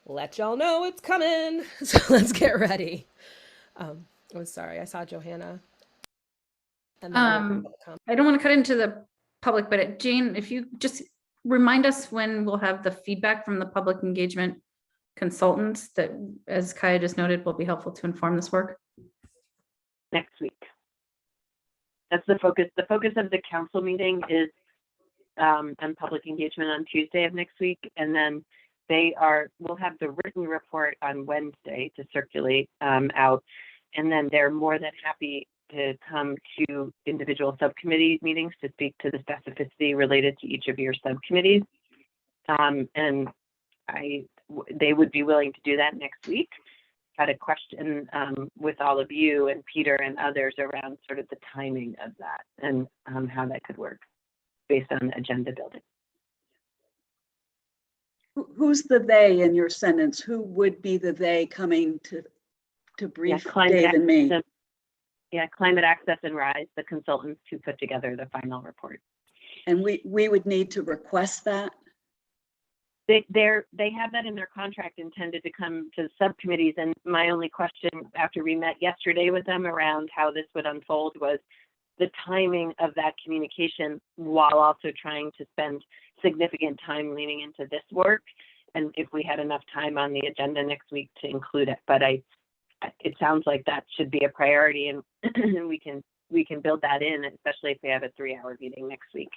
let y'all know it's coming. So let's get ready. I'm sorry, I saw Johanna. And then I don't want to cut into the public, but Jane, if you just remind us when we'll have the feedback from the public engagement consultants that, as Kaya just noted, will be helpful to inform this work. Next week. That's the focus. The focus of the council meeting is on public engagement on Tuesday of next week. And then we'll have the written report on Wednesday to circulate out. And then they're more than happy to come to individual subcommittee meetings to speak to the specificity related to each of your subcommittees. And they would be willing to do that next week. Had a question with all of you and Peter and others around sort of the timing of that and how that could work based on agenda building. Who's the they in your sentence? Who would be the they coming to brief Dave and me? Climate Access and RISE, the consultants who put together the final report. And we would need to request that? They have that in their contract, intended to come to subcommittees. And my only question after we met yesterday with them around how this would unfold was the timing of that communication, while also trying to spend significant time leaning into this work. And if we had enough time on the agenda next week to include it, but it sounds like that should be a priority, and we can build that in, especially if we have a 3-hour meeting next week.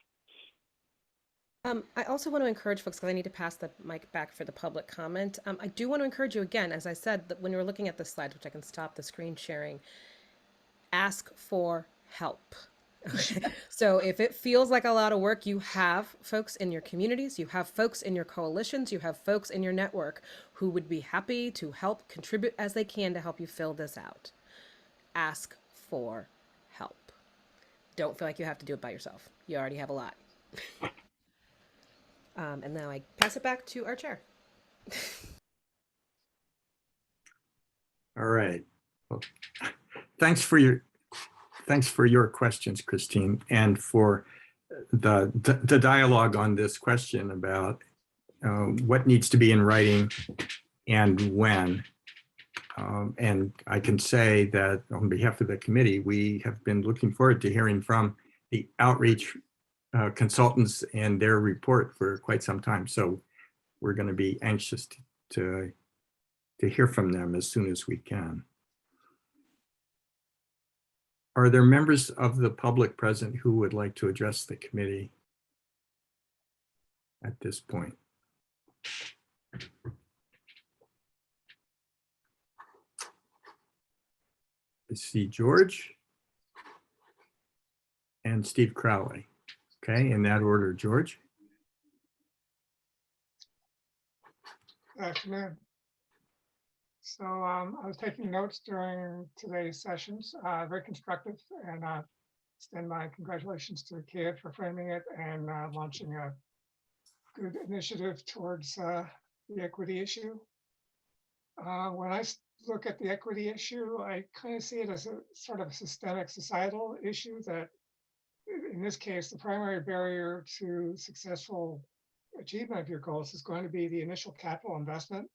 I also want to encourage folks, because I need to pass the mic back for the public comment. I do want to encourage you again, as I said, that when you're looking at this slide, which I can stop the screen sharing, ask for help. So if it feels like a lot of work, you have folks in your communities, you have folks in your coalitions, you have folks in your network who would be happy to help contribute as they can to help you fill this out. Ask for help. Don't feel like you have to do it by yourself. You already have a lot. And now I pass it back to our chair. All right. Well, thanks for your questions, Christine, and for the dialogue on this question about what needs to be in writing and when. And I can say that on behalf of the committee, we have been looking forward to hearing from the outreach consultants and their report for quite some time. So we're going to be anxious to hear from them as soon as we can. Are there members of the public present who would like to address the committee at this point? I see George and Steve Crowley. Okay, in that order, George. Good afternoon. So I was taking notes during today's sessions, very constructive, and extend my congratulations to the kid for framing it and launching a good initiative towards the equity issue. When I look at the equity issue, I kind of see it as a sort of a systemic societal issue that, in this case, the primary barrier to successful achievement of your goals is going to be the initial capital investment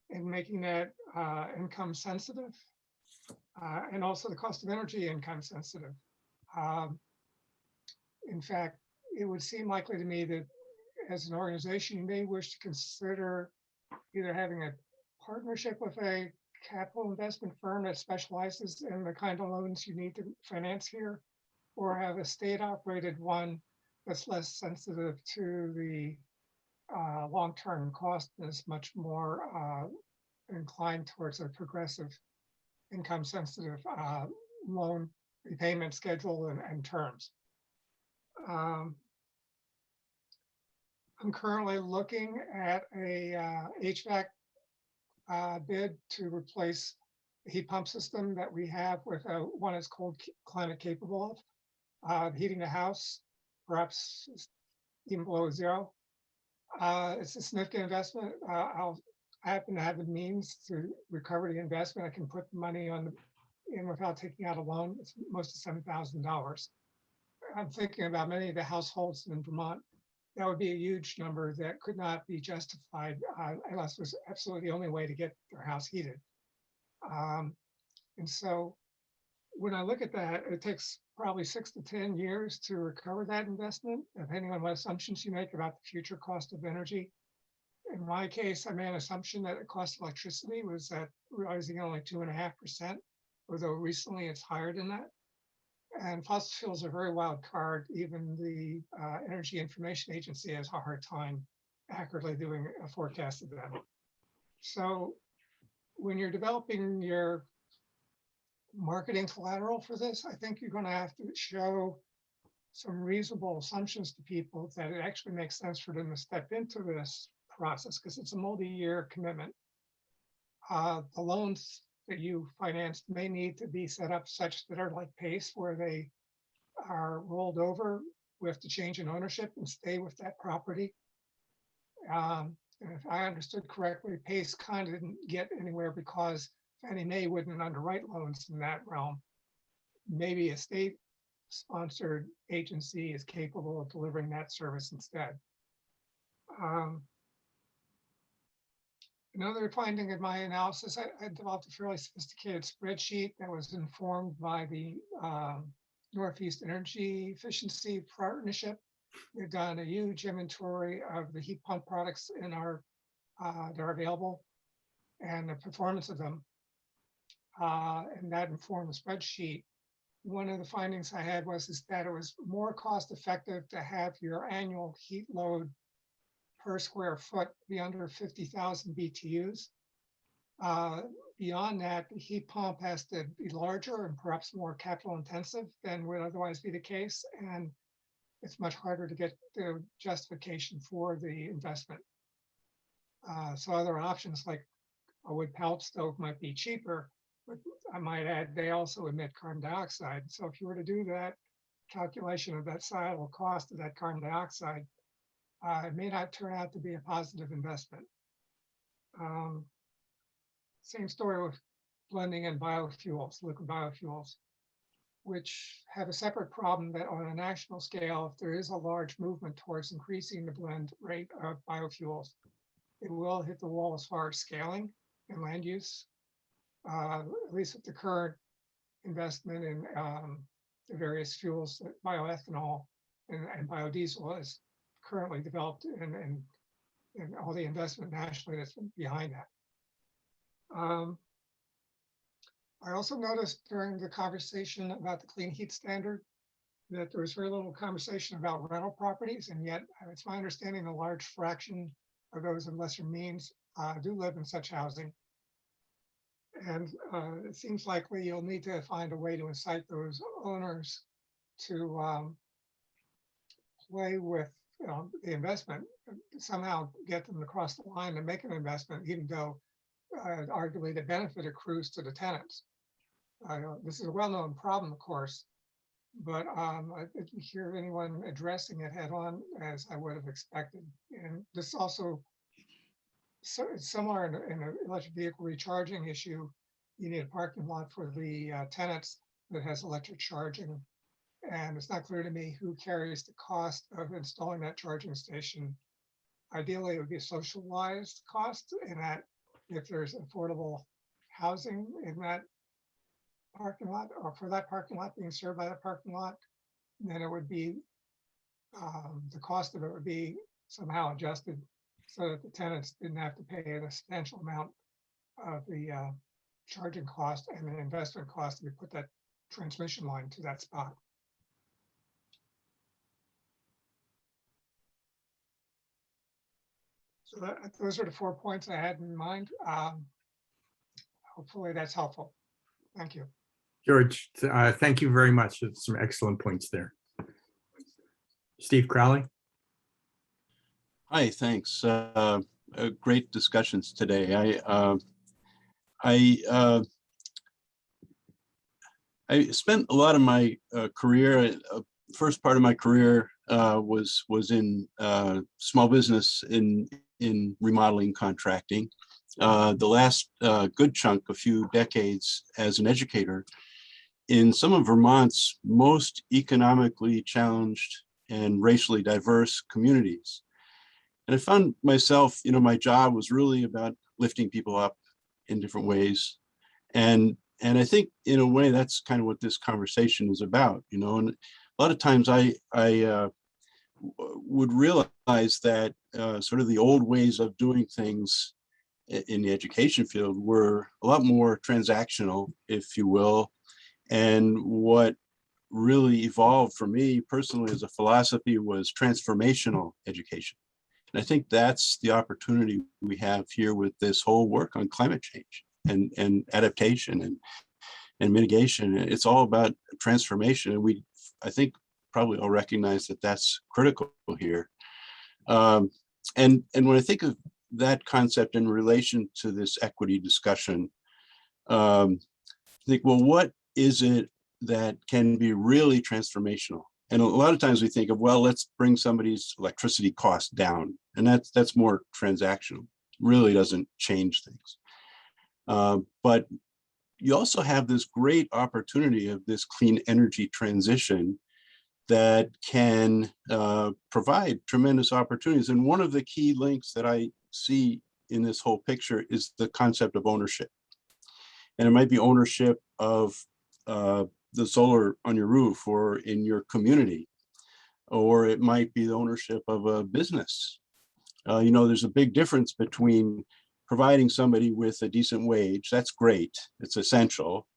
in making that income sensitive, and also the cost of energy income sensitive. In fact, it would seem likely to me that as an organization, you may wish to consider either having a partnership with a capital investment firm that specializes in the kind of loans you need to finance here, or have a state-operated one that's less sensitive to the long-term cost and is much more inclined towards a progressive income-sensitive loan repayment schedule and terms. I'm currently looking at a HVAC bid to replace the heat pump system that we have with one that's cold climate capable of heating the house, perhaps even below zero. It's a significant investment. I happen to have the means to recover the investment. I can put the money in without taking out a loan. It's most of $7,000. I'm thinking about many of the households in Vermont. That would be a huge number that could not be justified unless it was absolutely the only way to get their house heated. And so when I look at that, it takes probably 6 to 10 years to recover that investment, depending on what assumptions you make about the future cost of energy. In my case, I made an assumption that the cost of electricity was at rising only 2.5%, although recently it's higher than that. And fossil fuels are a very wild card. Even the Energy Information Agency has a hard time accurately doing a forecast of them. So when you're developing your marketing collateral for this, I think you're going to have to show some reasonable assumptions to people that it actually makes sense for them to step into this process, because it's a multi-year commitment. The loans that you financed may need to be set up such that are like PACE, where they are rolled over with the change in ownership and stay with that property. And if I understood correctly, PACE kind of didn't get anywhere because Fannie Mae wouldn't underwrite loans in that realm. Maybe a state-sponsored agency is capable of delivering that service instead. Another finding in my analysis, I developed a fairly sophisticated spreadsheet that was informed by the Northeast Energy Efficiency Partnership. We've done a huge inventory of the heat pump products in our that are available and the performance of them, and that informed the spreadsheet. One of the findings I had was that it was more cost effective to have your annual heat load per square foot be under 50,000 BTUs Beyond that, the heat pump has to be larger and perhaps more capital intensive than would otherwise be the case. And it's much harder to get the justification for the investment. So other options like a wood pellet stove might be cheaper, but I might add, they also emit carbon dioxide. So if you were to do that calculation of that societal cost of that carbon dioxide, it may not turn out to be a positive investment. Same story with blending in biofuels, liquid biofuels, which have a separate problem that on a national scale, if there is a large movement towards increasing the blend rate of biofuels, it will hit the wall as far as scaling and land use, at least with the current investment in the various fuels, that bioethanol and biodiesel is currently developed, and all the investment nationally that's behind that. I also noticed during the conversation about the clean heat standard that there was very little conversation about rental properties, and yet it's my understanding a large fraction of those of lesser means do live in such housing. And it seems likely you'll need to find a way to incite those owners to play with the investment, somehow get them across the line and make an investment, even though arguably the benefit accrues to the tenants. This is a well-known problem, of course, but I didn't hear anyone addressing it head on as I would have expected. And this also, it's similar in an electric vehicle recharging issue. You need a parking lot for the tenants that has electric charging. And it's not clear to me who carries the cost of installing that charging station. Ideally, it would be a socialized cost, in that if there's affordable housing in that parking lot, or for that parking lot being served by that parking lot, then it would be, the cost of it would be somehow adjusted so that the tenants didn't have to pay a substantial amount of the charging cost and the investment cost to put that transmission line to that spot. So those are the 4 points I had in mind. Hopefully that's helpful. Thank you. George, thank you very much. It's some excellent points there. Steve Crowley. Hi, thanks. Great discussions today. I spent a lot of my career, first part of my career was in small business in remodeling contracting. The last good chunk, a few decades as an educator in some of Vermont's most economically challenged and racially diverse communities. And I found myself, my job was really about lifting people up in different ways. And I think in a way that's kind of what this conversation is about, and a lot of times I would realize that sort of the old ways of doing things in the education field were a lot more transactional, if you will. And what really evolved for me personally as a philosophy was transformational education. And I think that's the opportunity we have here with this whole work on climate change and adaptation and mitigation. It's all about transformation. And I think, probably all recognize that that's critical here. And when I think of that concept in relation to this equity discussion, I think, well, what is it that can be really transformational? And a lot of times we think of, well, let's bring somebody's electricity cost down. And that's more transactional, really doesn't change things. But you also have this great opportunity of this clean energy transition that can provide tremendous opportunities. And one of the key links that I see in this whole picture is the concept of ownership. And it might be ownership of the solar on your roof or in your community, or it might be the ownership of a business. There's a big difference between providing somebody with a decent wage. That's great, it's essential,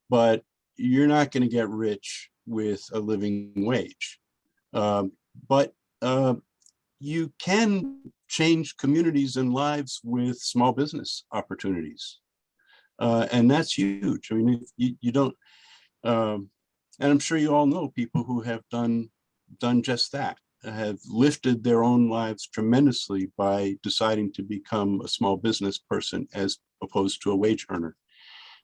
but you're not going to get rich with a living wage. But you can change communities and lives with small business opportunities. And that's huge. I mean, you don't, and I'm sure you all know people who have done just that, have lifted their own lives tremendously by deciding to become a small business person as opposed to a wage earner.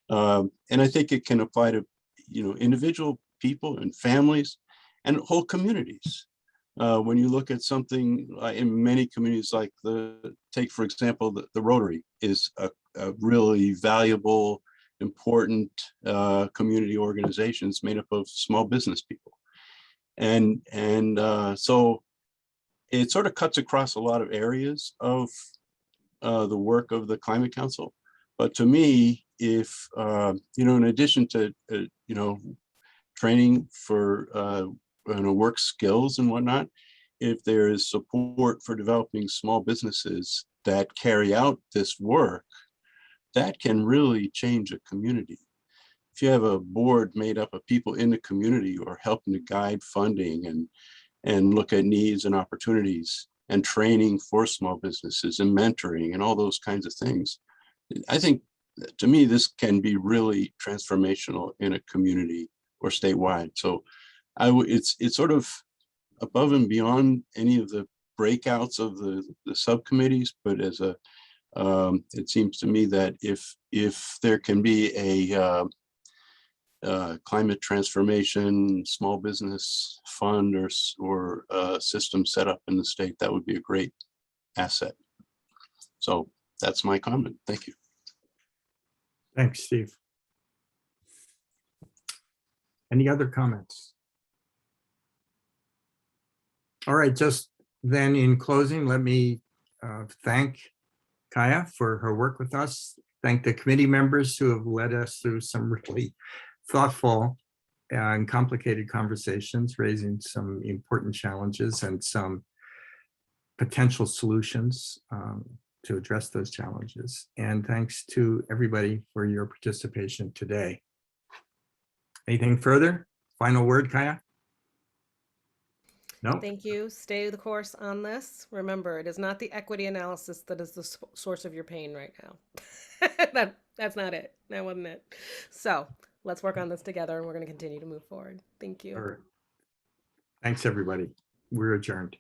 And I think it can apply to, individual people and families and whole communities. When you look at something in many communities, like take for example, the Rotary is a really valuable, important community organizations made up of small business people. And so it sort of cuts across a lot of areas of the work of the Climate Council. But to me, if, in addition to, training for work skills and whatnot, if there is support for developing small businesses that carry out this work, that can really change a community. If you have a board made up of people in the community who are helping to guide funding and look at needs and opportunities and training for small businesses and mentoring and all those kinds of things, I think, to me, this can be really transformational in a community or statewide. So it's sort of above and beyond any of the breakouts of the subcommittees, but as it seems to me that if there can be a climate transformation small business fund or system set up in the state, that would be a great asset. So that's my comment. Thank you. Thanks, Steve. Any other comments? All right, just then in closing, let me thank Kaya for her work with us. Thank the committee members who have led us through some really thoughtful and complicated conversations, raising some important challenges and some potential solutions to address those challenges. And thanks to everybody for your participation today. Anything further? Final word, Kaya? No? Thank you. Stay the course on this. Remember, it is not the equity analysis that is the source of your pain right now. That's not it. That wasn't it. So let's work on this together, and we're going to continue to move forward. Thank you. All right. Thanks, everybody. We're adjourned.